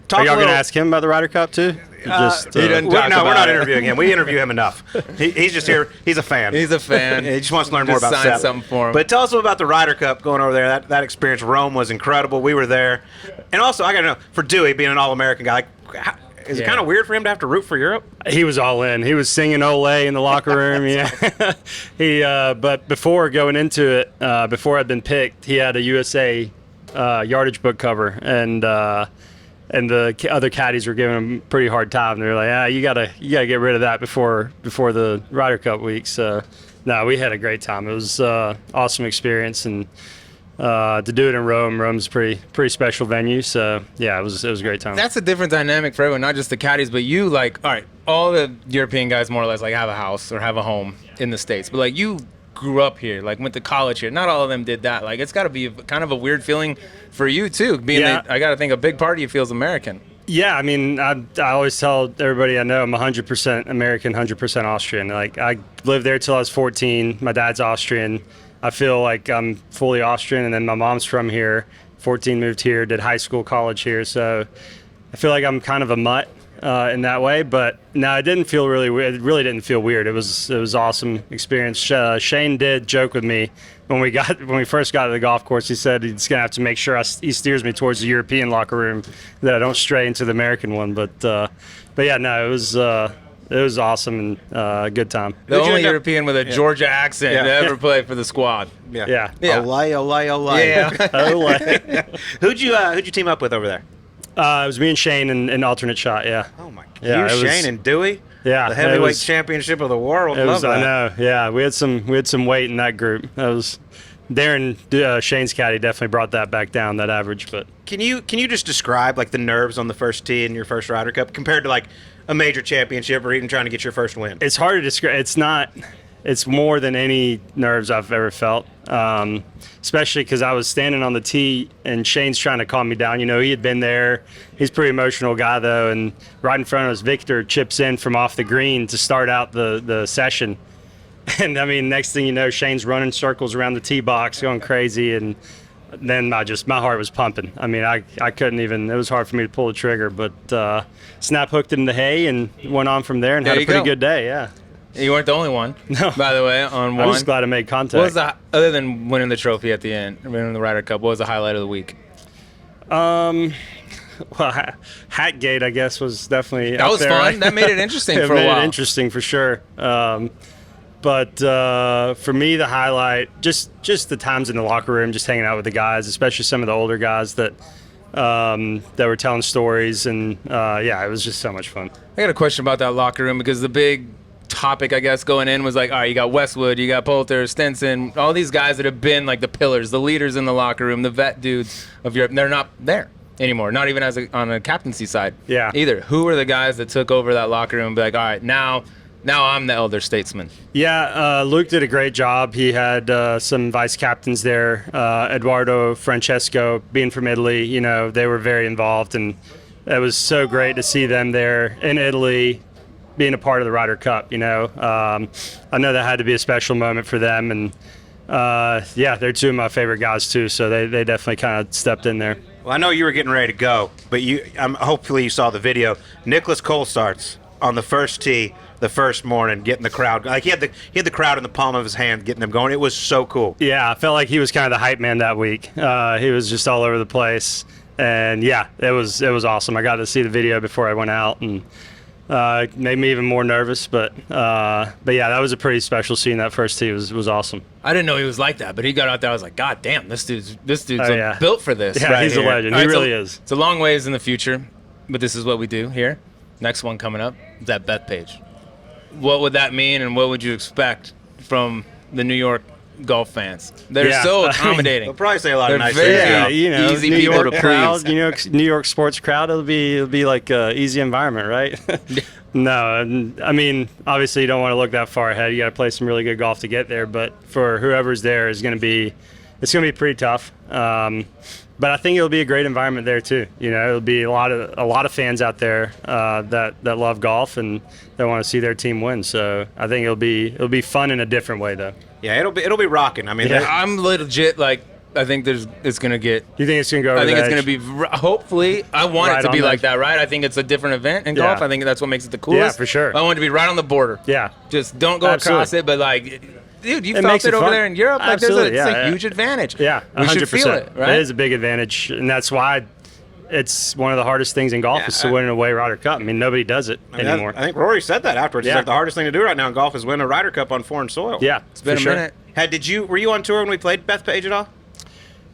Speaker 1: talk
Speaker 4: Are y'all
Speaker 1: a little.
Speaker 4: going to ask him about the Ryder Cup too?
Speaker 3: he doesn't
Speaker 1: We're
Speaker 3: talk
Speaker 1: not
Speaker 3: about it.
Speaker 1: interviewing him. We interview him enough. He's just here. He's a fan.
Speaker 3: He's a fan.
Speaker 1: He just wants to learn more
Speaker 3: Just
Speaker 1: about
Speaker 3: sign
Speaker 1: Sepp.
Speaker 3: something for him.
Speaker 1: But tell us about the Ryder Cup going over there. That experience. Rome was incredible. We were there. And also, I got to know, for Dewey being an All-American guy, is it
Speaker 3: Yeah.
Speaker 1: kind of weird for him to have to root for Europe?
Speaker 4: He was all in. He was singing "Ole" in the locker room. Yeah, but before going into it, before I'd been picked, he had a USA yardage book cover, and the other caddies were giving him a pretty hard time. They're like, you gotta get rid of that before the Ryder Cup week. So, no, we had a great time. It was awesome experience, and to do it in Rome. Rome's a pretty special venue. So yeah, it was a great time.
Speaker 3: That's a different dynamic for everyone, not just the caddies, but you, like, all right, all the European guys more or less like have a house or have a home in the States, but like you grew up here, like went to college here. Not all of them did that. Like it's got to be kind of a weird feeling for you too, being that I got to think a big part of you feels American.
Speaker 4: Yeah, I mean, I always tell everybody I know I'm 100% American, 100% Austrian. Like I lived there till I was 14. My dad's Austrian. I feel like I'm fully Austrian, and then my mom's from here. 14, moved here, did high school, college here. So I feel like I'm kind of a mutt in that way. But no, it didn't feel really weird. It really didn't feel weird. It was awesome experience. Shane did joke with me when we first got to the golf course. He said he's gonna have to make sure he steers me towards the European locker room, that I don't stray into the American one. But yeah, no, it was awesome and a good time.
Speaker 3: The only European with a Georgia accent to ever play for the squad.
Speaker 4: Yeah.
Speaker 1: Olay.
Speaker 3: Yeah.
Speaker 1: Who'd you team up with over there?
Speaker 4: It was me and Shane in alternate shot. Yeah.
Speaker 1: Oh my God.
Speaker 4: Yeah,
Speaker 1: you,
Speaker 4: it was-
Speaker 1: Shane, and Dewey.
Speaker 4: Yeah,
Speaker 1: The
Speaker 4: it
Speaker 1: heavyweight
Speaker 4: was-
Speaker 1: championship of the world.
Speaker 4: It
Speaker 1: Love
Speaker 4: was.
Speaker 1: that.
Speaker 4: I know. Yeah, we had some weight in that group. That was Darren Shane's caddy definitely brought that back down, that average. But
Speaker 1: Can you just describe like the nerves on the first tee in your first Ryder Cup compared to like a major championship or even trying to get your first win?
Speaker 4: it's hard to describe. It's more than any nerves I've ever felt. Especially because I was standing on the tee and Shane's trying to calm me down. You know, he had been there. He's a pretty emotional guy though, and right in front of us, Victor chips in from off the green to start out the session. And I mean, next thing you know, Shane's running circles around the tee box, going crazy, and then my heart was pumping. I mean, I couldn't even. It was hard for me to pull the trigger, but snap hooked it in the hay and went on from there and
Speaker 3: There
Speaker 4: had a
Speaker 3: you
Speaker 4: pretty
Speaker 3: go.
Speaker 4: good day. Yeah,
Speaker 3: You weren't the only one,
Speaker 4: No.
Speaker 3: by the way, on one.
Speaker 4: I'm just glad I made contact.
Speaker 3: What was other than winning the trophy at the end, winning the Ryder Cup, what was the highlight of the week?
Speaker 4: Well, Hatgate, I guess, was definitely
Speaker 3: That
Speaker 4: up
Speaker 3: was
Speaker 4: there.
Speaker 3: fun. That made it interesting
Speaker 4: It
Speaker 3: for a
Speaker 4: made
Speaker 3: while.
Speaker 4: it interesting for sure. But for me, the highlight, just the times in the locker room, just hanging out with the guys, especially some of the older guys that were telling stories, and it was just so much fun.
Speaker 3: I got a question about that locker room because the big topic, I guess, going in was like, all right, you got Westwood, you got Poulter, Stenson, all these guys that have been like the pillars, the leaders in the locker room, the vet dudes of Europe. They're not there anymore, not even on a captaincy side either. Who were the guys that took over that locker room and be like, all right, now I'm the elder statesman?
Speaker 4: Yeah, Luke did a great job. He had some vice captains there. Eduardo, Francesco, being from Italy, you know, they were very involved, and it was so great to see them there in Italy, being a part of the Ryder Cup. You know, I know that had to be a special moment for them, and they're two of my favorite guys too. So they definitely kind of stepped in there.
Speaker 1: Well, I know you were getting ready to go, but hopefully you saw the video. Nicholas Colt starts on the first tee the first morning, getting the crowd. Like he had the crowd in the palm of his hand, getting them going. It was so cool.
Speaker 4: Yeah, I felt like he was kind of the hype man that week. He was just all over the place, and yeah, it was awesome. I got to see the video before I went out, and it made me even more nervous. But yeah, that was a pretty special scene. That first tee was awesome.
Speaker 3: I didn't know he was like that, but he got out there. I was like, God damn, this dude's
Speaker 4: yeah.
Speaker 3: built for this.
Speaker 4: Yeah,
Speaker 3: right
Speaker 4: he's a
Speaker 3: here.
Speaker 4: legend.
Speaker 3: All
Speaker 4: He
Speaker 3: right,
Speaker 4: really is.
Speaker 3: It's a long ways in the future, but this is what we do here. Next one coming up is that Beth page. What would that mean, and what would you expect from the New York golf fans. They're
Speaker 4: Yeah.
Speaker 3: so accommodating.
Speaker 1: They'll probably say a lot
Speaker 3: They're
Speaker 1: of nice
Speaker 3: very
Speaker 1: things.
Speaker 3: easy
Speaker 4: New
Speaker 3: people
Speaker 4: York
Speaker 3: to
Speaker 4: crowd,
Speaker 3: please.
Speaker 4: New York sports crowd. It'll be like a easy environment, right? No, I mean, obviously you don't want to look that far ahead. You got to play some really good golf to get there. But for whoever's there, it's going to be pretty tough. But I think it'll be a great environment there too. It'll be a lot of fans out there that love golf and that want to see their team win. So I think it'll be fun in a different way though.
Speaker 1: Yeah, it'll be rocking. I mean,
Speaker 3: I'm legit like. I think it's gonna get.
Speaker 4: You think it's gonna go? Over
Speaker 3: I think
Speaker 4: the
Speaker 3: it's
Speaker 4: edge?
Speaker 3: gonna be. Hopefully, I want
Speaker 4: Right
Speaker 3: it to
Speaker 4: on
Speaker 3: be
Speaker 4: the
Speaker 3: like
Speaker 4: edge.
Speaker 3: that, right? I think it's a different event in golf.
Speaker 4: Yeah.
Speaker 3: I think that's what makes it the coolest.
Speaker 4: Yeah, for sure.
Speaker 3: I want it to be right on the border.
Speaker 4: Yeah.
Speaker 3: Just don't go
Speaker 4: Absolutely.
Speaker 3: across it, but like, dude, you
Speaker 4: It
Speaker 3: felt
Speaker 4: makes
Speaker 3: it
Speaker 4: it
Speaker 3: over
Speaker 4: fun.
Speaker 3: there in Europe. Like,
Speaker 4: Absolutely,
Speaker 3: it's
Speaker 4: yeah,
Speaker 3: a huge advantage.
Speaker 4: Yeah,
Speaker 3: we
Speaker 4: 100%.
Speaker 3: should feel it, right?
Speaker 4: It is a big advantage, and that's why it's one of the hardest things in golf is to win an away Ryder Cup. I mean, nobody does it anymore.
Speaker 1: I think Rory said that afterwards. He's
Speaker 4: Yeah.
Speaker 1: like, the hardest thing to do right now in golf is win a Ryder Cup on foreign soil.
Speaker 4: Yeah,
Speaker 3: It's been
Speaker 4: for
Speaker 3: a
Speaker 4: sure.
Speaker 3: minute.
Speaker 1: Were you on tour when we played Beth Page at all?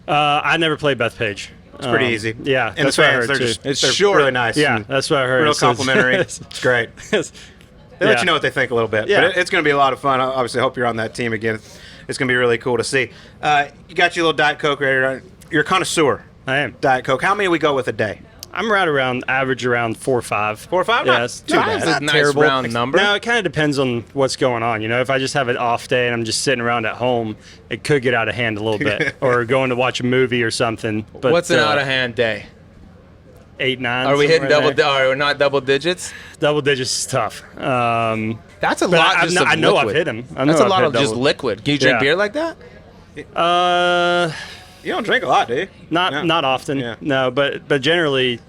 Speaker 4: I never played Bethpage.
Speaker 1: It's pretty easy.
Speaker 4: Yeah,
Speaker 1: And
Speaker 4: that's
Speaker 1: the
Speaker 4: what I
Speaker 1: fans,
Speaker 4: heard
Speaker 1: they're
Speaker 4: too.
Speaker 1: just
Speaker 3: It's
Speaker 1: they're
Speaker 3: short.
Speaker 1: really nice.
Speaker 4: Yeah,
Speaker 1: and
Speaker 4: that's what I heard.
Speaker 1: real
Speaker 4: So it's-
Speaker 1: complimentary. It's great. They let you know what they think a little bit.
Speaker 4: Yeah.
Speaker 1: But it's going to be a lot of fun. I obviously hope you're on that team again. It's going to be really cool to see. You got your little Diet Coke right here. You're a connoisseur.
Speaker 4: I am.
Speaker 1: Diet Coke. How many we go with a day?
Speaker 4: I'm right around average around 4 or 5.
Speaker 1: 4 or 5?
Speaker 4: Yeah,
Speaker 1: Not
Speaker 4: it's
Speaker 1: too
Speaker 4: not
Speaker 1: bad.
Speaker 3: It's
Speaker 4: bad.
Speaker 3: a nice
Speaker 1: terrible.
Speaker 3: round number.
Speaker 4: No, it kind of depends on what's going on. If I just have an off day and I'm just sitting around at home, it could get out of hand a little bit. Or going to watch a movie or something. But
Speaker 3: What's an out of hand day?
Speaker 4: 8, 9.
Speaker 3: Are we hitting
Speaker 4: somewhere in there.
Speaker 3: Are we not double digits?
Speaker 4: Double digits is tough.
Speaker 3: That's a
Speaker 4: But
Speaker 3: lot.
Speaker 4: I
Speaker 3: just
Speaker 4: know-
Speaker 3: of
Speaker 4: I know I've
Speaker 3: liquid.
Speaker 4: hit 'em. I know
Speaker 3: That's a
Speaker 4: I've
Speaker 3: lot
Speaker 4: hit
Speaker 3: of just
Speaker 4: double.
Speaker 3: liquid. Can you drink
Speaker 4: Yeah.
Speaker 3: beer like that?
Speaker 1: You don't drink a lot, do you?
Speaker 4: Not
Speaker 1: No.
Speaker 4: not often.
Speaker 1: Yeah.
Speaker 4: No, but generally,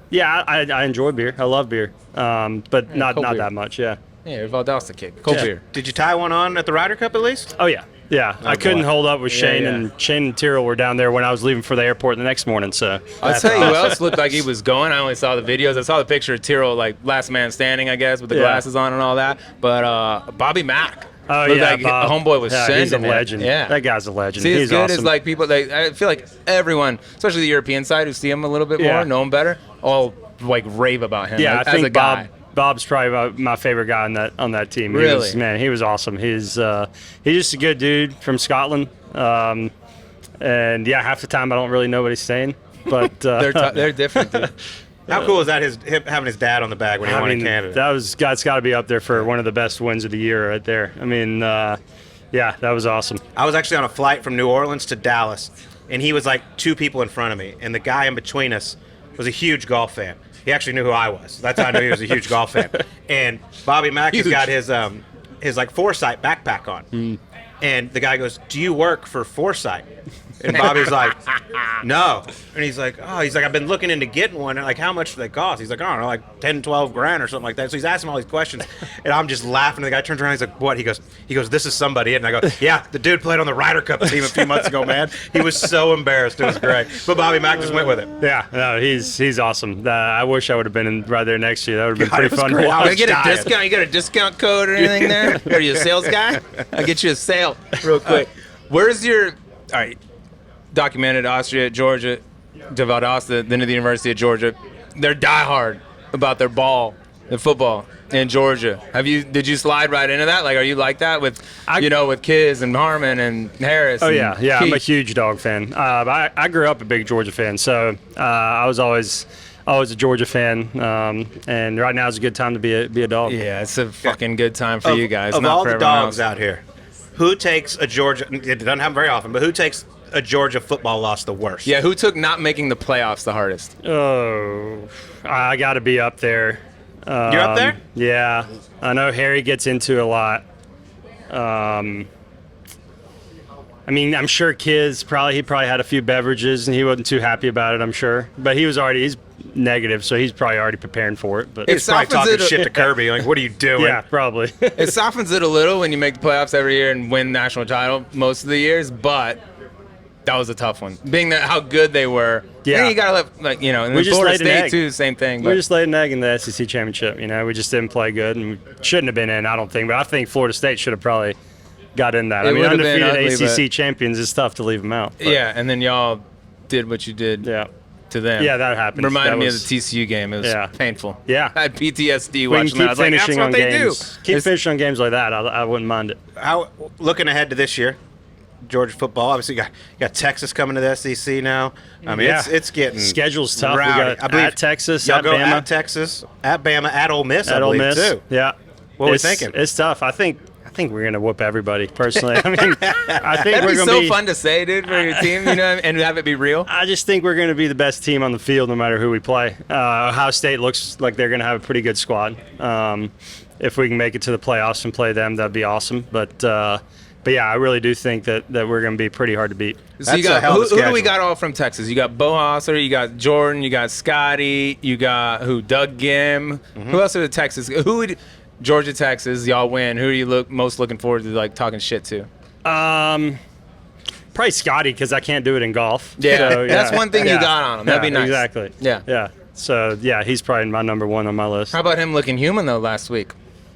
Speaker 4: yeah, I enjoy beer. I love beer. But not
Speaker 3: cold beer.
Speaker 4: that much. Yeah.
Speaker 3: Yeah, Valdosta kick. Cold
Speaker 4: Yeah.
Speaker 3: beer.
Speaker 1: Did you tie one on at the Ryder Cup at least?
Speaker 4: Oh yeah. Yeah, I couldn't
Speaker 1: boy.
Speaker 4: hold up with Shane,
Speaker 1: yeah.
Speaker 4: and Shane and Tyrrell were down there when I was leaving for the airport the next morning. So
Speaker 3: I'll tell you who else looked like he was going. I only saw the videos. I saw the picture of Tyrrell, like last man standing, I guess, with the
Speaker 4: Yeah.
Speaker 3: glasses on and all that. But Bobby Mack.
Speaker 4: oh
Speaker 3: looked
Speaker 4: yeah,
Speaker 3: like
Speaker 4: Bob.
Speaker 3: homeboy was
Speaker 4: yeah,
Speaker 3: sending
Speaker 4: he's a
Speaker 3: it.
Speaker 4: legend.
Speaker 3: Yeah,
Speaker 4: that guy's a legend.
Speaker 3: See,
Speaker 4: he's
Speaker 3: as good
Speaker 4: awesome.
Speaker 3: as like people. Like I feel like everyone, especially the European side, who see him a little bit
Speaker 4: Yeah.
Speaker 3: more, know him better, all like rave about him.
Speaker 4: yeah,
Speaker 3: like,
Speaker 4: I
Speaker 3: as a
Speaker 4: think
Speaker 3: guy.
Speaker 4: Bob's probably my favorite guy on that team.
Speaker 3: Really?
Speaker 4: He was awesome. He's just a good dude from Scotland. And yeah, half the time I don't really know what he's saying, but
Speaker 3: They're different. Dude.
Speaker 1: How cool is that? Him having his dad on the bag when he won in Canada.
Speaker 4: That's got to be up there for one of the best wins of the year right there. I mean, yeah, that was awesome.
Speaker 1: I was actually on a flight from New Orleans to Dallas, and he was like 2 people in front of me, and the guy in between us was a huge golf fan. He actually knew who I was. That's how I knew he was a huge golf fan. And Bobby Mack has
Speaker 3: Huge.
Speaker 1: got his like Foresight backpack on, and the guy goes, "Do you work for Foresight?" And Bobby's like, "No." And he's like, I've been looking into getting one. And like, how much do they cost? He's like, I don't know, like 10, 12 grand or something like that. So he's asking all these questions. And I'm just laughing. The guy turns around. He's like, what? He goes, this is somebody. And I go, yeah, the dude played on the Ryder Cup team a few months ago, man. He was so embarrassed. It was great. But Bobby Mack just went with it.
Speaker 4: Yeah, no, he's awesome. I wish I would have been right there next to you. That would have been
Speaker 1: God,
Speaker 4: pretty
Speaker 1: it was
Speaker 4: fun
Speaker 1: great.
Speaker 4: to
Speaker 1: I
Speaker 4: watch.
Speaker 1: was
Speaker 3: You get a
Speaker 1: dying.
Speaker 3: discount. You got a discount code or anything there? Are you a sales guy? I'll get you a sale real quick. Where's your all right? Documented Austria, Georgia, to Valdosta, then to the University of Georgia. They're diehard about their ball, their football in Georgia. Did you slide right into that? Like, are you like that with with Kiz and Harmon and Harris?
Speaker 4: Oh
Speaker 3: and
Speaker 4: yeah, I'm a
Speaker 3: Keith?
Speaker 4: huge dog fan. I grew up a big Georgia fan, so I was always a Georgia fan. And right now is a good time to be a dog.
Speaker 3: Yeah, it's a fucking good time for you guys.
Speaker 1: Of
Speaker 3: not
Speaker 1: all
Speaker 3: for
Speaker 1: the
Speaker 3: everyone
Speaker 1: dogs
Speaker 3: else.
Speaker 1: out here, who takes a Georgia? It doesn't happen very often, but who takes a Georgia football loss the worst?
Speaker 3: Yeah, who took not making the playoffs the hardest?
Speaker 4: Oh, I got to be up there.
Speaker 1: You're up there?
Speaker 4: Yeah, I know Harry gets into a lot. I mean, I'm sure Kiz he probably had a few beverages and he wasn't too happy about it. I'm sure, but he's negative, so he's probably already preparing for it. But
Speaker 1: He's probably
Speaker 3: softens
Speaker 1: talking
Speaker 3: it a-
Speaker 1: shit to Kirby. Like, what are you doing?
Speaker 4: yeah, probably.
Speaker 3: It softens it a little when you make the playoffs every year and win national title most of the years, but that was a tough one. Being that how good they were,
Speaker 4: Yeah.
Speaker 3: and you gotta let and
Speaker 4: We
Speaker 3: then
Speaker 4: just
Speaker 3: Florida
Speaker 4: laid an
Speaker 3: State
Speaker 4: egg.
Speaker 3: too, same thing.
Speaker 4: We
Speaker 3: But
Speaker 4: just laid an egg in the SEC championship. We just didn't play good, and we shouldn't have been in. I don't think, but I think Florida State should have probably got in that.
Speaker 3: It
Speaker 4: I mean,
Speaker 3: would have been
Speaker 4: undefeated
Speaker 3: ugly,
Speaker 4: ACC champions is tough to leave them out. But,
Speaker 3: yeah, and then y'all did what you did
Speaker 4: yeah.
Speaker 3: to them.
Speaker 4: Yeah, that happened.
Speaker 3: Reminded
Speaker 4: That
Speaker 3: me
Speaker 4: was-
Speaker 3: of the TCU game. It was
Speaker 4: Yeah.
Speaker 3: painful.
Speaker 4: Yeah.
Speaker 3: I had PTSD
Speaker 4: We can
Speaker 3: watching
Speaker 4: keep
Speaker 3: that. I was like, that's
Speaker 4: finishing
Speaker 3: what
Speaker 4: on
Speaker 3: they
Speaker 4: games.
Speaker 3: do.
Speaker 4: Keep
Speaker 3: It's-
Speaker 4: finishing on games like that. I wouldn't mind it.
Speaker 1: How looking ahead to this year? Georgia football. Obviously, you got Texas coming to the SEC now. I mean,
Speaker 4: Yeah.
Speaker 1: it's getting
Speaker 4: Schedule's tough.
Speaker 1: rowdy.
Speaker 4: We got
Speaker 1: I believe
Speaker 4: at Texas,
Speaker 1: y'all
Speaker 4: at
Speaker 1: go
Speaker 4: Bama.
Speaker 1: at Texas, at Bama, at Ole Miss, I
Speaker 4: At Ole
Speaker 1: believe,
Speaker 4: Miss.
Speaker 1: too.
Speaker 4: Yeah.
Speaker 1: What are we
Speaker 4: It's-
Speaker 1: thinking?
Speaker 4: It's tough. I think we're gonna whoop everybody. Personally, I mean, I think
Speaker 3: That'd
Speaker 4: we're
Speaker 3: be
Speaker 4: gonna
Speaker 3: so
Speaker 4: be
Speaker 3: fun to say, dude, for your team, you know, and have it be real.
Speaker 4: I just think we're going to be the best team on the field no matter who we play. Ohio State looks like they're going to have a pretty good squad. If we can make it to the playoffs and play them, that'd be awesome. But yeah, I really do think that we're going to be pretty hard to beat.
Speaker 3: So you
Speaker 1: That's a
Speaker 3: got
Speaker 1: hell of a
Speaker 3: who do we
Speaker 1: schedule.
Speaker 3: got all from Texas? You got Bo Hosser, you got Jordan, you got Scotty, you got Doug Gim. Who else are the Texas? Who would Georgia, Texas? Y'all win. Who are you most looking forward to like talking shit to?
Speaker 4: Probably Scotty because I can't do it in golf.
Speaker 3: Yeah,
Speaker 4: So,
Speaker 3: that's one thing you
Speaker 4: Yeah.
Speaker 3: got on him. That'd be
Speaker 4: Yeah,
Speaker 3: nice.
Speaker 4: Exactly.
Speaker 3: Yeah.
Speaker 4: Yeah. So yeah, he's probably my number one on my list.
Speaker 3: How about him looking human though last week?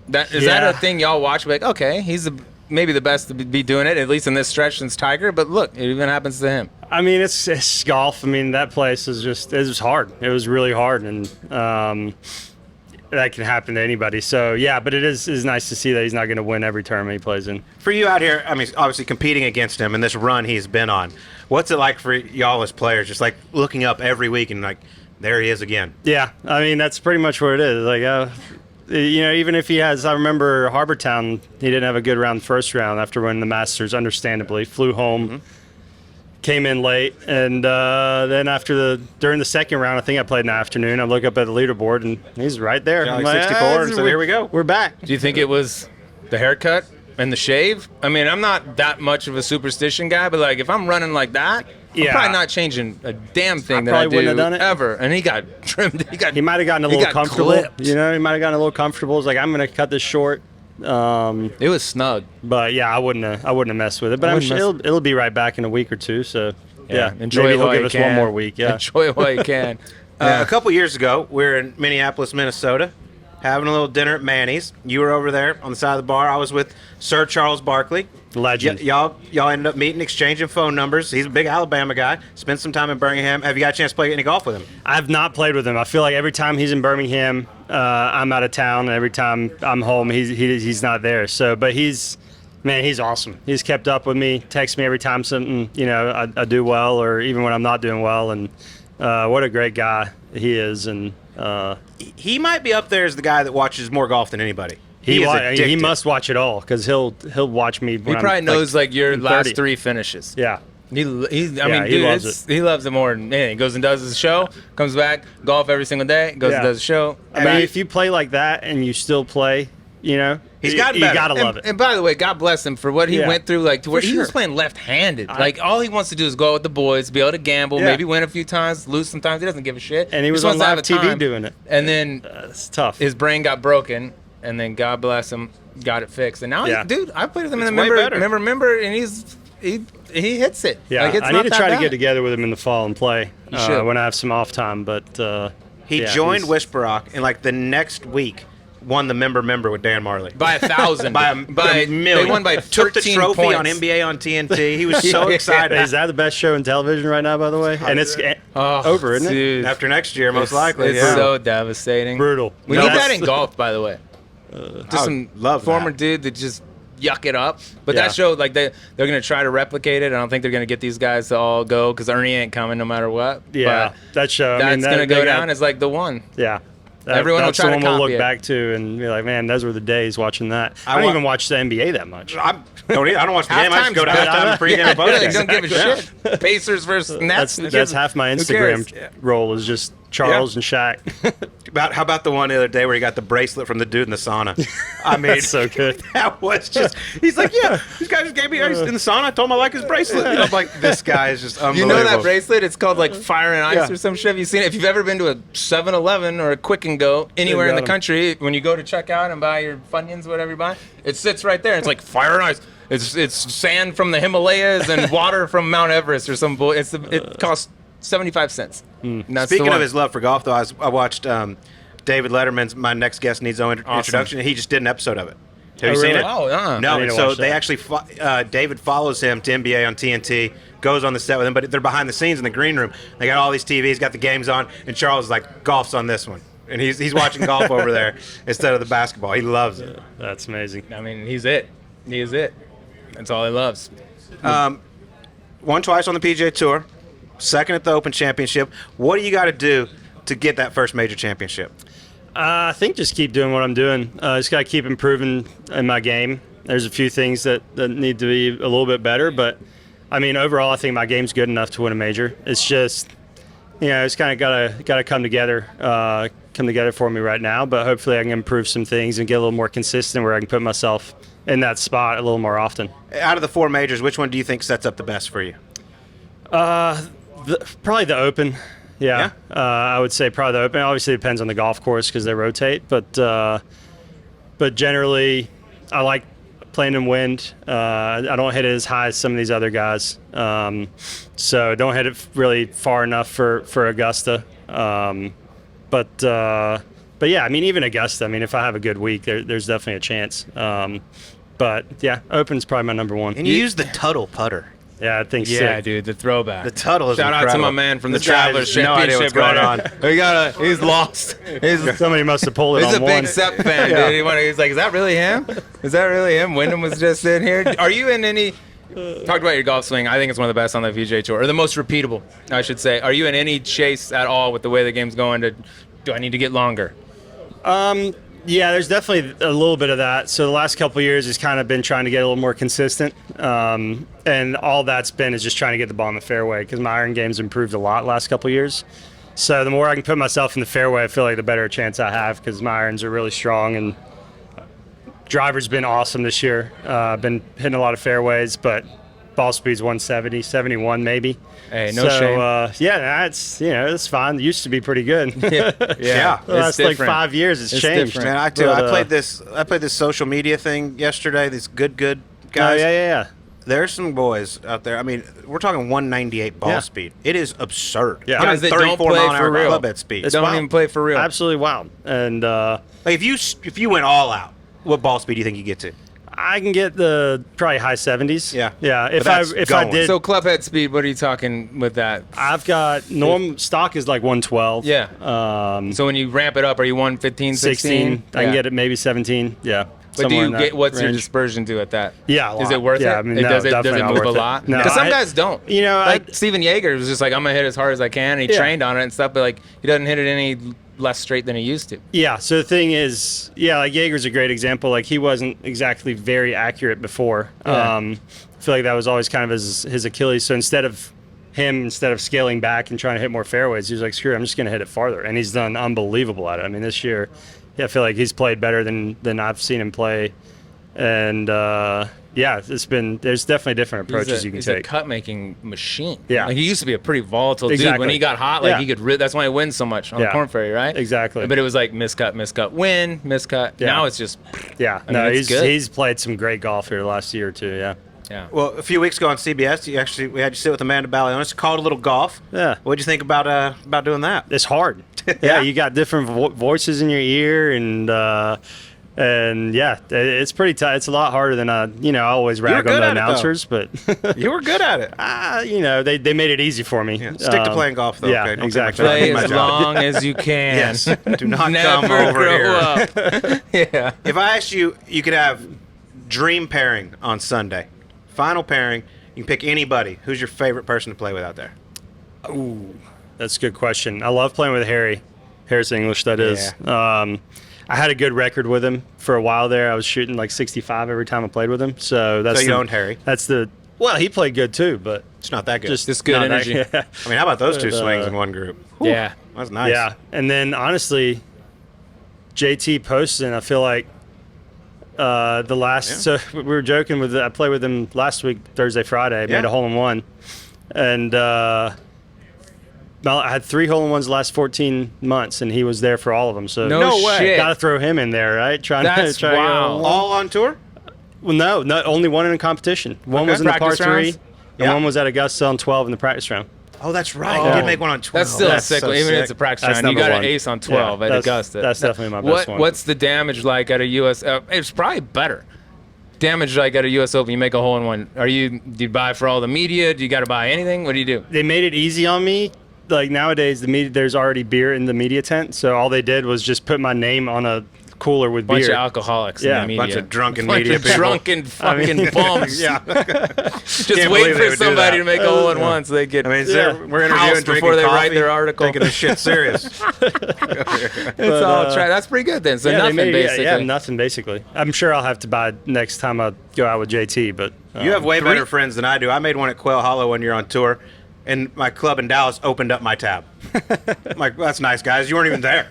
Speaker 3: That is
Speaker 4: Yeah.
Speaker 3: that a thing y'all watch? Like, okay, he's maybe the best to be doing it at least in this stretch since Tiger. But look, it even happens to him.
Speaker 4: I mean, it's golf. I mean, that place is it was hard. It was really hard, and that can happen to anybody. So yeah, but it is nice to see that he's not going to win every tournament he plays in.
Speaker 1: For you out here, I mean, obviously competing against him and this run he's been on, what's it like for y'all as players, just like looking up every week and like, there he is again?
Speaker 4: Yeah, I mean that's pretty much what it is. Like, you know, even if he has, I remember Harbortown, he didn't have a good round first round after winning the Masters. Understandably, flew home, came in late, and then during the second round, I think I played in the afternoon. I look up at the leaderboard and he's right there.
Speaker 1: Yeah,
Speaker 4: I'm
Speaker 1: like 64,
Speaker 4: "Ah,
Speaker 1: and so here we go."
Speaker 4: We're back.
Speaker 3: Do you think it was the haircut and the shave? I mean, I'm not that much of a superstition guy, but like if I'm running like that, I'm
Speaker 4: Yeah.
Speaker 3: probably not changing a damn thing
Speaker 4: I
Speaker 3: that I
Speaker 4: probably
Speaker 3: do
Speaker 4: wouldn't have done it.
Speaker 3: ever. And he got trimmed.
Speaker 4: He might have gotten a
Speaker 3: he
Speaker 4: little
Speaker 3: got
Speaker 4: comfortable.
Speaker 3: clipped.
Speaker 4: You know, he might have gotten a little comfortable. It's like I'm going to cut this short.
Speaker 3: It was snug.
Speaker 4: But yeah, I wouldn't have messed with it. But I'm
Speaker 3: wouldn't
Speaker 4: sure it'll be right back in a week or two. So yeah,
Speaker 3: enjoy
Speaker 4: maybe
Speaker 3: it
Speaker 4: he'll
Speaker 3: while
Speaker 4: give
Speaker 3: you
Speaker 4: us
Speaker 3: can.
Speaker 4: one more week. Yeah.
Speaker 3: Enjoy it while you can.
Speaker 1: A couple years ago, we were in Minneapolis, Minnesota, having a little dinner at Manny's. You were over there on the side of the bar. I was with Sir Charles Barkley.
Speaker 4: Legend.
Speaker 1: Y'all ended up meeting, exchanging phone numbers. He's a big Alabama guy. Spent some time in Birmingham. Have you got a chance to play any golf with him?
Speaker 4: I've not played with him. I feel like every time he's in Birmingham, I'm out of town. And every time I'm home, he's not there. So, but he's awesome. He's kept up with me, texts me every time something, you know, I do well, or even when I'm not doing well. And what a great guy he is. And
Speaker 1: He might be up there as the guy that watches more golf than anybody.
Speaker 4: he
Speaker 1: is addicted.
Speaker 4: must watch it all because he'll watch me.
Speaker 3: He
Speaker 4: When
Speaker 3: probably
Speaker 4: I'm,
Speaker 3: knows like your
Speaker 4: 30.
Speaker 3: last three finishes.
Speaker 4: Yeah.
Speaker 3: I mean,
Speaker 4: he
Speaker 3: dude,
Speaker 4: loves
Speaker 3: he loves it more than anything. He goes and does his show, comes back, golf every single day, goes and
Speaker 4: Yeah.
Speaker 3: does his show.
Speaker 4: I mean, if you play like that and you still play, you know,
Speaker 1: He's gotten
Speaker 4: you
Speaker 1: better.
Speaker 4: gotta love it.
Speaker 3: And by the way, God bless him for what he
Speaker 4: Yeah.
Speaker 3: went through. Like to where
Speaker 4: For
Speaker 3: he was
Speaker 4: sure.
Speaker 3: playing left-handed. Like all he wants to do is go out with the boys, be able to gamble,
Speaker 4: Yeah.
Speaker 3: maybe win a few times, lose sometimes. He doesn't give a shit.
Speaker 4: And he was
Speaker 3: just
Speaker 4: on
Speaker 3: wants to have
Speaker 4: live
Speaker 3: a
Speaker 4: TV
Speaker 3: time.
Speaker 4: doing it.
Speaker 3: And then
Speaker 4: It's tough.
Speaker 3: his brain got broken, and then God bless him, got it fixed. And now,
Speaker 4: Yeah.
Speaker 3: dude, I played with him in
Speaker 1: It's
Speaker 3: the
Speaker 1: way better.
Speaker 3: member, and he hits it.
Speaker 4: Yeah,
Speaker 3: like, it's
Speaker 4: I
Speaker 3: not
Speaker 4: need to
Speaker 3: that
Speaker 4: try to
Speaker 3: bad.
Speaker 4: get together with him in the fall and play
Speaker 3: should.
Speaker 4: when I have some off time. But
Speaker 1: He
Speaker 4: yeah,
Speaker 1: joined
Speaker 4: he's-
Speaker 1: Whisperock, and like the next week, won the member with Dan Marley.
Speaker 3: by 1,000.
Speaker 1: By a million.
Speaker 3: They won by 13
Speaker 1: Took the trophy
Speaker 3: points.
Speaker 1: on NBA on TNT. He was so
Speaker 3: Yeah.
Speaker 1: excited.
Speaker 4: Is that the best show in television right now? By the way, and it's over, isn't it?
Speaker 3: Dude,
Speaker 1: After next year, most likely.
Speaker 3: It's
Speaker 1: yeah.
Speaker 3: so devastating.
Speaker 4: Brutal.
Speaker 3: We
Speaker 4: No,
Speaker 3: need
Speaker 4: that's-
Speaker 3: that in golf, by the way. Just some
Speaker 1: love
Speaker 3: former
Speaker 1: that.
Speaker 3: dude that just yuck it up. But
Speaker 4: Yeah.
Speaker 3: that show, like they're gonna try to replicate it. I don't think they're gonna get these guys to all go because Ernie ain't coming no matter what.
Speaker 4: Yeah,
Speaker 3: But
Speaker 4: that show.
Speaker 3: that's
Speaker 4: I mean,
Speaker 3: gonna
Speaker 4: they
Speaker 3: go
Speaker 4: got-
Speaker 3: down as like the one.
Speaker 4: Yeah.
Speaker 3: Everyone will
Speaker 4: that's
Speaker 3: try
Speaker 4: the
Speaker 3: to
Speaker 4: one we'll
Speaker 3: copy
Speaker 4: look
Speaker 3: it.
Speaker 4: back to and be like, man, those were the days watching that. I
Speaker 1: I
Speaker 4: don't
Speaker 1: wa-
Speaker 4: even watch the NBA that much.
Speaker 1: I don't watch the game. I just go to
Speaker 3: Halftime's
Speaker 1: halftime and pregame
Speaker 3: Yeah,
Speaker 1: and
Speaker 3: really,
Speaker 1: postgame.
Speaker 3: don't give a shit. Pacers versus Nets.
Speaker 4: That's half my
Speaker 3: Who
Speaker 4: Instagram
Speaker 3: cares?
Speaker 4: role is just Charles and Shaq.
Speaker 1: How about the one the other day where he got the bracelet from the dude in the sauna? I mean,
Speaker 4: That's so good.
Speaker 1: that was just. He's like, yeah, this guy just gave me he's in the sauna. I told him I like his bracelet. And I'm like, this guy is just
Speaker 3: You
Speaker 1: unbelievable.
Speaker 3: know that bracelet? It's called like Fire and Ice
Speaker 1: Yeah.
Speaker 3: or some shit. Have you seen it? If you've ever been to a 7-Eleven or a Quick and Go anywhere in the
Speaker 4: got 'em.
Speaker 3: country, when you go to check out and buy your Funyuns, whatever you buy, it sits right there. It's like Fire and Ice. It's sand from the Himalayas and water from Mount Everest or some bull. It costs 75 cents. And that's the
Speaker 1: Speaking of
Speaker 3: one.
Speaker 1: his love for golf, though, I watched David Letterman's "My Next Guest Needs No Introduction," and he just did an episode of it. Have you seen
Speaker 4: really?
Speaker 1: it?
Speaker 3: Oh, yeah.
Speaker 1: No,
Speaker 4: I need
Speaker 1: and
Speaker 4: to
Speaker 1: so
Speaker 4: watch
Speaker 1: they
Speaker 4: that.
Speaker 1: actually David follows him to NBA on TNT, goes on the set with him, but they're behind the scenes in the green room. They got all these TVs, got the games on, and Charles is like, "Golf's on this one," and he's watching golf over there instead of the basketball. He loves it.
Speaker 4: That's amazing.
Speaker 3: I mean, he's it. He is it. That's all he loves.
Speaker 1: Won twice on the PGA Tour, second at the Open Championship. What do you got to do to get that first major championship?
Speaker 4: I think just keep doing what I'm doing. Just got to keep improving in my game. There's a few things that need to be a little bit better, but I mean, overall, I think my game's good enough to win a major. It's just, it's kind of got to come together for me right now. But hopefully, I can improve some things and get a little more consistent, where I can put myself in that spot a little more often.
Speaker 1: Out of the 4 majors, which one do you think sets up the best for you?
Speaker 4: Probably the Open. Yeah. I would say probably the Open. Obviously, it depends on the golf course because they rotate, but generally, I like playing in wind. I don't hit it as high as some of these other guys, so don't hit it really far enough for Augusta. But yeah, I mean, even Augusta. I mean, if I have a good week, there's definitely a chance. But yeah, Open's probably my number one.
Speaker 1: And you use the Tuttle putter.
Speaker 4: Yeah, I think.
Speaker 3: Yeah,
Speaker 4: sick.
Speaker 3: dude, the throwback.
Speaker 1: The Tuttle is
Speaker 3: Shout
Speaker 1: incredible.
Speaker 3: out to my man from the
Speaker 1: This guy
Speaker 3: Travelers
Speaker 1: has no idea
Speaker 3: Championship.
Speaker 1: what's going on.
Speaker 3: He's lost.
Speaker 4: Somebody must have pulled it
Speaker 3: He's
Speaker 4: on
Speaker 3: a
Speaker 4: one.
Speaker 3: big Sepp fan, dude. He's like, is that really him? Is that really him? Wyndham was just in here. Are you in any? Talked about your golf swing. I think it's one of the best on the PGA Tour, or the most repeatable, I should say. Are you in any chase at all with the way the game's going? Do I need to get longer?
Speaker 4: Yeah, there's definitely a little bit of that. So the last couple of years has kind of been trying to get a little more consistent. And all that's been is just trying to get the ball in the fairway because my iron game's improved a lot last couple of years. So the more I can put myself in the fairway, I feel like the better chance I have because my irons are really strong. And driver's been awesome this year. Been hitting a lot of fairways, but ball speed's 170, 71 maybe.
Speaker 3: Hey, no shame.
Speaker 4: Yeah, it's fine. It used to be pretty good.
Speaker 1: Yeah.
Speaker 4: The last like 5 years, it's changed.
Speaker 3: different.
Speaker 1: Man, I played this social media thing yesterday. These good guys.
Speaker 4: Yeah.
Speaker 1: There's some boys out there. I mean, we're talking 198 ball speed. It is absurd.
Speaker 4: Yeah.
Speaker 3: Guys that don't
Speaker 1: 134
Speaker 3: play
Speaker 1: mile an hour
Speaker 3: for real.
Speaker 1: club head speed.
Speaker 3: They don't even play for real.
Speaker 4: Absolutely wild. And
Speaker 1: Like if you went all out, what ball speed do you think you get to?
Speaker 4: I can get the probably high 70s.
Speaker 1: Yeah.
Speaker 4: If
Speaker 1: that's
Speaker 4: I
Speaker 1: going.
Speaker 4: did,
Speaker 3: So club head speed, what are you talking with that?
Speaker 4: I've got stock is like 112.
Speaker 3: Yeah. So when you ramp it up, are you 115, 16?
Speaker 4: 16. I can get it maybe 17. Yeah.
Speaker 3: But do
Speaker 4: somewhere in
Speaker 3: you
Speaker 4: that
Speaker 3: get what's your
Speaker 4: range.
Speaker 3: dispersion do at that?
Speaker 4: Yeah, a
Speaker 3: Is
Speaker 4: lot.
Speaker 3: it worth
Speaker 4: Yeah,
Speaker 3: it?
Speaker 4: I mean,
Speaker 3: Does it
Speaker 4: definitely not
Speaker 3: move a
Speaker 4: worth it.
Speaker 3: lot?
Speaker 4: No,
Speaker 3: Because some
Speaker 4: I-
Speaker 3: guys don't. Like Steven Yeager was just like, I'm gonna hit as hard as I can. And he
Speaker 4: Yeah.
Speaker 3: trained on it and stuff, but like he doesn't hit it any less straight than he used to.
Speaker 4: Yeah, so the thing is, like Jaeger's a great example. Like he wasn't exactly very accurate before.
Speaker 3: Yeah.
Speaker 4: I feel like that was always kind of his Achilles. So instead of scaling back and trying to hit more fairways, he was like, screw it, I'm just going to hit it farther. And he's done unbelievable at it. I mean, this year, I feel like he's played better than I've seen him play. And there's definitely different approaches you can
Speaker 3: he's
Speaker 4: take.
Speaker 3: a cut making machine.
Speaker 4: Yeah.
Speaker 3: Like he used to be a pretty volatile dude.
Speaker 4: Exactly.
Speaker 3: When he got hot, like
Speaker 4: Yeah.
Speaker 3: he could that's why he wins so much on the
Speaker 4: Yeah.
Speaker 3: Corn Ferry, right?
Speaker 4: Exactly.
Speaker 3: But it was like miscut, win, miscut.
Speaker 4: Yeah.
Speaker 3: Now it's just
Speaker 4: Yeah,
Speaker 3: I mean, it's good.
Speaker 4: he's played some great golf here the last year or two. Yeah.
Speaker 3: yeah.
Speaker 1: Well, a few weeks ago on CBS, we had you sit with Amanda Balionis, called a little golf.
Speaker 4: Yeah.
Speaker 1: What'd you think about doing that?
Speaker 4: It's hard.
Speaker 1: Yeah.
Speaker 4: You got different voices in your ear, and yeah, it's pretty tough. It's a lot harder than I always rag on
Speaker 1: good
Speaker 4: the
Speaker 1: at it, though.
Speaker 4: announcers, but
Speaker 1: You were good at it.
Speaker 4: they made it easy for me.
Speaker 1: Stick to playing golf, though.
Speaker 4: Yeah,
Speaker 1: Okay? Don't
Speaker 4: exactly.
Speaker 1: take
Speaker 3: Play
Speaker 1: my
Speaker 3: as
Speaker 1: job.
Speaker 3: long as you can.
Speaker 1: Yes. Do not
Speaker 3: Never
Speaker 1: come over
Speaker 3: grow
Speaker 1: here.
Speaker 3: up. Yeah.
Speaker 1: If I asked you, you could have dream pairing on Sunday. Final pairing. You can pick anybody. Who's your favorite person to play with out there?
Speaker 4: That's a good question. I love playing with Harris English. That is. I had a good record with him for a while there. I was shooting like 65 every time I played with him. So that's
Speaker 1: So you owned Harry.
Speaker 4: Well, he played good too, but
Speaker 1: It's not that good.
Speaker 3: Just good
Speaker 4: not that-
Speaker 3: energy.
Speaker 4: yeah.
Speaker 1: I mean, how about those two
Speaker 4: But,
Speaker 1: swings in one group? Whew,
Speaker 3: Yeah.
Speaker 1: That's nice.
Speaker 4: Yeah, and then honestly, JT Poston, I feel like the last. So we were joking with. I played with him last week, Thursday, Friday. I made a hole in one, and I had 3 hole-in-ones the last 14 months, and he was there for all of them. So
Speaker 3: No way.
Speaker 1: shit.
Speaker 4: got to throw him in there, right?
Speaker 3: That's wow.
Speaker 1: All on tour?
Speaker 4: Well, no, not only one in a competition. One
Speaker 1: Okay.
Speaker 4: was in the par
Speaker 3: Practice
Speaker 4: 3,
Speaker 3: rounds?
Speaker 1: Yeah.
Speaker 4: and one was at Augusta on 12 in the practice round.
Speaker 1: Oh, that's right.
Speaker 3: Oh.
Speaker 1: You did make one on 12.
Speaker 3: That's still
Speaker 1: That's
Speaker 3: sick.
Speaker 1: so
Speaker 3: Even if
Speaker 1: sick.
Speaker 3: it's a practice
Speaker 4: That's
Speaker 3: round, you
Speaker 4: number
Speaker 3: got
Speaker 4: one.
Speaker 3: an ace on 12
Speaker 4: Yeah,
Speaker 3: at
Speaker 4: that's-
Speaker 3: Augusta.
Speaker 4: that's definitely my best one.
Speaker 3: What's the damage like at a U.S.? It's probably better. Damage like at a U.S. Open, you make a hole in one. Do you buy for all the media? Do you got to buy anything? What do you do?
Speaker 4: They made it easy on me. Like nowadays, there's already beer in the media tent, so all they did was just put my name on a cooler with
Speaker 3: Bunch
Speaker 4: beer.
Speaker 3: of alcoholics.
Speaker 4: Yeah,
Speaker 3: in the
Speaker 4: a
Speaker 3: media.
Speaker 1: bunch of drunken
Speaker 3: Bunch
Speaker 1: media
Speaker 3: of
Speaker 1: people.
Speaker 3: drunken fucking bums.
Speaker 1: Yeah.
Speaker 3: Just
Speaker 1: Can't
Speaker 3: wait
Speaker 1: believe they
Speaker 3: for
Speaker 1: would do
Speaker 3: somebody
Speaker 1: that.
Speaker 3: to make a hole in one so they get.
Speaker 1: I mean, we're
Speaker 3: House
Speaker 1: interviewing
Speaker 3: before
Speaker 1: drinking
Speaker 3: they write
Speaker 1: coffee,
Speaker 3: their article.
Speaker 1: taking this shit serious.
Speaker 3: It's all trash. That's pretty good then. So
Speaker 4: Yeah,
Speaker 3: nothing basically.
Speaker 4: Yeah, nothing basically. I'm sure I'll have to buy next time I go out with JT, but
Speaker 1: You have way better friends than I do. I made one at Quail Hollow when you're on tour, and my club in Dallas opened up my tab. I'm like, that's nice, guys. You weren't even there.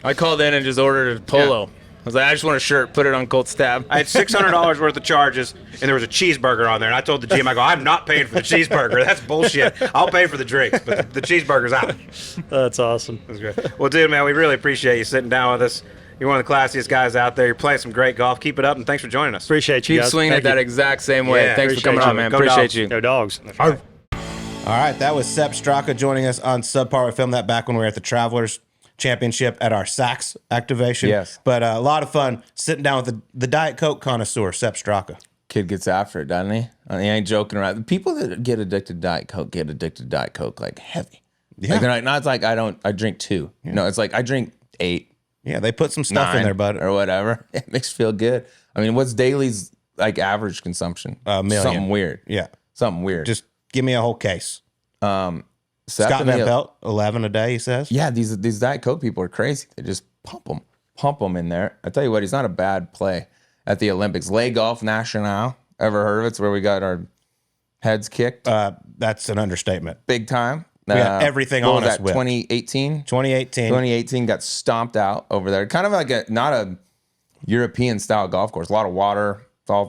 Speaker 3: I called in and just ordered a polo.
Speaker 1: Yeah.
Speaker 3: I was like, I just want a shirt. Put it on Colt's tab.
Speaker 1: I had $600 worth of charges, and there was a cheeseburger on there. And I told the GM, I go, I'm not paying for the cheeseburger. That's bullshit. I'll pay for the drinks, but the cheeseburger's out.
Speaker 4: That's awesome.
Speaker 1: That's great. Well, dude, man, we really appreciate you sitting down with us. You're one of the classiest guys out there. You're playing some great golf. Keep it up, and thanks for joining us.
Speaker 4: Appreciate you
Speaker 3: Keep
Speaker 4: guys.
Speaker 3: swinging it
Speaker 4: Thank
Speaker 3: that
Speaker 4: you.
Speaker 3: exact same way.
Speaker 1: Yeah,
Speaker 3: Thanks for
Speaker 4: appreciate
Speaker 3: coming
Speaker 4: you.
Speaker 3: on, man.
Speaker 1: Go
Speaker 3: Appreciate
Speaker 1: Dogs.
Speaker 3: you.
Speaker 4: Go Dogs.
Speaker 1: All right, that was Sepp Straka joining us on Subpar. We filmed that back when we were at the Travelers Championship at our Saks activation.
Speaker 2: Yes.
Speaker 1: But a lot of fun sitting down with the Diet Coke connoisseur, Sepp Straka.
Speaker 2: Kid gets after it, doesn't he? He ain't joking around. The people that get addicted to Diet Coke get addicted to Diet Coke like heavy.
Speaker 1: Yeah.
Speaker 2: Like they're like, no, it's like I drink 2. Yeah. No, it's like I drink 8,
Speaker 1: Yeah, they put some stuff
Speaker 2: 9
Speaker 1: in there, bud.
Speaker 2: or whatever. It makes you feel good. I mean, what's Daly's like average consumption?
Speaker 1: A million.
Speaker 2: Something weird.
Speaker 1: Yeah.
Speaker 2: Something weird.
Speaker 1: Just give me a whole case.
Speaker 2: Seth
Speaker 1: Scott
Speaker 2: and
Speaker 1: Van
Speaker 2: me-
Speaker 1: Pelt, 11 a day, he says.
Speaker 2: Yeah, these Diet Coke people are crazy. They just pump them in there. I tell you what, he's not a bad play at the Olympics. Le Golf National, ever heard of it? It's where we got our heads kicked
Speaker 1: That's an understatement.
Speaker 2: big time.
Speaker 1: We got everything
Speaker 2: what
Speaker 1: on
Speaker 2: was
Speaker 1: us
Speaker 2: that,
Speaker 1: whipped.
Speaker 2: 2018?
Speaker 1: 2018.
Speaker 2: 2018 got stomped out over there. Kind of like not a European style golf course. A lot of water.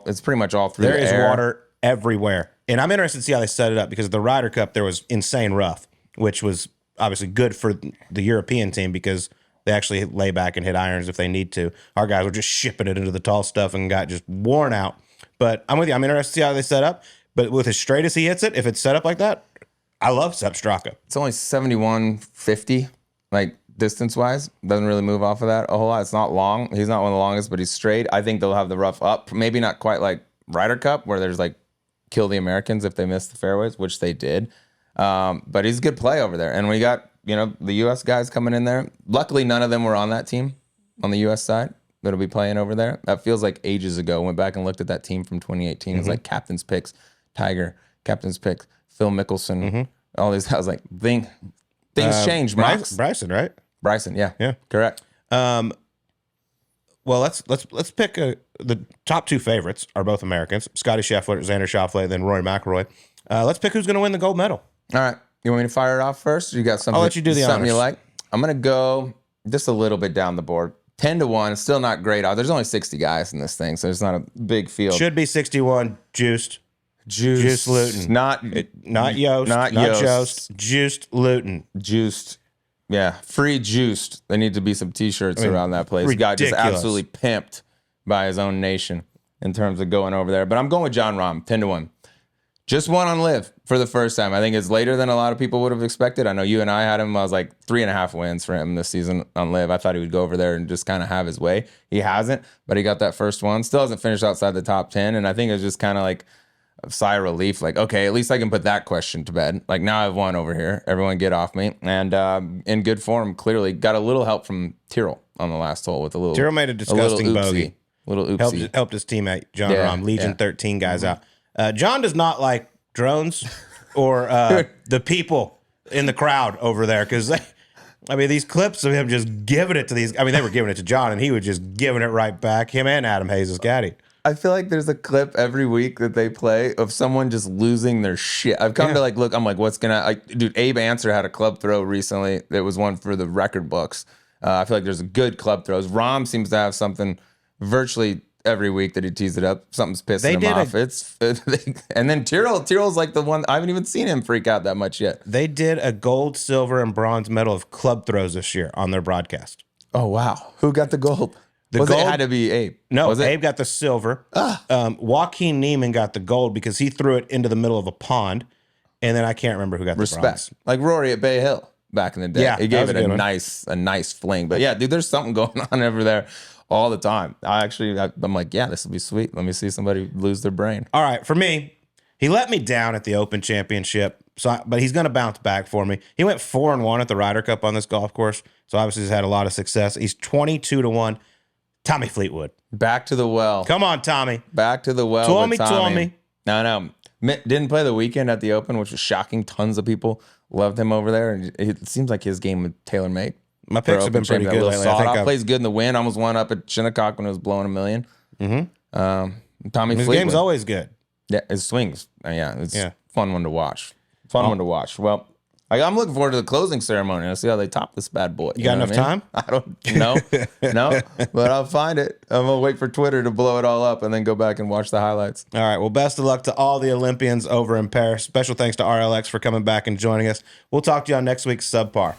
Speaker 2: It's pretty much all through
Speaker 1: There
Speaker 2: the
Speaker 1: is
Speaker 2: air.
Speaker 1: water everywhere. And I'm interested to see how they set it up because the Ryder Cup, there was insane rough, which was obviously good for the European team because they actually lay back and hit irons if they need to. Our guys were just shipping it into the tall stuff and got just worn out. But I'm with you. I'm interested to see how they set up. But with as straight as he hits it, if it's set up like that, I love Sepp Straka.
Speaker 2: It's only 71.50, like distance wise. Doesn't really move off of that a whole lot. It's not long. He's not one of the longest, but he's straight. I think they'll have the rough up. Maybe not quite like Ryder Cup where there's like kill the Americans if they miss the fairways, which they did. But he's a good play over there. And we got, the U.S. guys coming in there. Luckily, none of them were on that team on the U.S. side that'll be playing over there. That feels like ages ago. Went back and looked at that team from 2018. It was like captain's picks, Tiger, captain's picks, Phil Mickelson, all these guys. Like things change, Max.
Speaker 1: Bryson, right?
Speaker 2: Bryson, yeah,
Speaker 1: Yeah.
Speaker 2: correct.
Speaker 1: Well, let's pick the top 2 favorites are both Americans: Scotty Scheffler, Xander Schauffele, then Rory McIlroy. Let's pick who's going to win the gold medal.
Speaker 2: All right, you want me to fire it off first? Or you got something?
Speaker 1: I'll let you do the
Speaker 2: something
Speaker 1: honors.
Speaker 2: you like. I'm gonna go just a little bit down the board. 10-1. It's still not great. There's only 60 guys in this thing, so it's not a big field.
Speaker 1: Should be 61. Juiced. Juiced Luton.
Speaker 2: Not
Speaker 1: Yost.
Speaker 2: Not
Speaker 1: Not
Speaker 2: Yost.
Speaker 1: Jost. Juiced Luton.
Speaker 2: Juiced. Yeah, free juiced. There need to be some T-shirts around that place. Got just
Speaker 1: ridiculous.
Speaker 2: absolutely pimped by his own nation in terms of going over there. But I'm going with John Rahm, 10-1. Just won on Live for the first time. I think it's later than a lot of people would have expected. I know you and I had him. I was like 3.5 wins for him this season on Live. I thought he would go over there and just kind of have his way. He hasn't, but he got that first one. Still hasn't finished outside the top 10. And I think it's just kind of like a sigh of relief. Like, okay, at least I can put that question to bed. Like, now I've won over here. Everyone get off me. And in good form, clearly. Got a little help from Tyrrell on the last hole with a little.
Speaker 1: Tyrrell made a disgusting
Speaker 2: oopsie.
Speaker 1: bogey.
Speaker 2: Little oopsie.
Speaker 1: Helped his teammate, John
Speaker 2: Yeah,
Speaker 1: Rahm, Legion
Speaker 2: yeah.
Speaker 1: 13 guys out. John does not like drones or the people in the crowd over there because these clips of him just giving it to these. They were giving it to John and he was just giving it right back. Him and Adam Hayes' caddy.
Speaker 2: I feel like there's a clip every week that they play of someone just losing their shit. I've come to look, I'm like, what's dude, Abe Answer had a club throw recently that was one for the record books. I feel like there's a good club throws. Rahm seems to have something virtually every week that he tees it up. Something's pissing him off. And then Tyrrell's like the one, I haven't even seen him freak out that much yet.
Speaker 1: They did a gold, silver, and bronze medal of club throws this year on their broadcast.
Speaker 2: Oh, wow. Who got the gold?
Speaker 1: The
Speaker 2: It
Speaker 1: gold
Speaker 2: had to be Abe.
Speaker 1: No,
Speaker 2: Was it?
Speaker 1: Abe got the silver. Joaquin Neiman got the gold because he threw it into the middle of a pond. And then I can't remember who got the bronze.
Speaker 2: Respect. Like Rory at Bay Hill back in the day.
Speaker 1: Yeah,
Speaker 2: He
Speaker 1: that
Speaker 2: gave
Speaker 1: was
Speaker 2: it
Speaker 1: a good
Speaker 2: a
Speaker 1: one.
Speaker 2: nice fling. But yeah, dude, there's something going on over there all the time. I'm like, yeah, this will be sweet. Let me see somebody lose their brain.
Speaker 1: All right, for me, he let me down at the Open Championship, but he's going to bounce back for me. He went 4-1 at the Ryder Cup on this golf course, so obviously he's had a lot of success. He's 22-1. Tommy Fleetwood.
Speaker 2: Back to the well.
Speaker 1: Come on, Tommy.
Speaker 2: Back to the well.
Speaker 1: Tommy.
Speaker 2: No. Didn't play the weekend at the Open, which was shocking. Tons of people loved him over there. And it seems like his game was tailor-made.
Speaker 1: My picks have been pretty good lately.
Speaker 2: Plays good in the wind. Almost won up at Shinnecock when it was blowing a million. Tommy
Speaker 1: his
Speaker 2: Fleetwood.
Speaker 1: game's always good.
Speaker 2: Yeah, his swings. It's fun one to watch. One to watch. Well, I'm looking forward to the closing ceremony. I'll see how they top this bad boy.
Speaker 1: You got enough time?
Speaker 2: I don't know. No, but I'll find it. I'm going to wait for Twitter to blow it all up and then go back and watch the highlights.
Speaker 1: All right. Well, best of luck to all the Olympians over in Paris. Special thanks to RLX for coming back and joining us. We'll talk to you on next week's Subpar.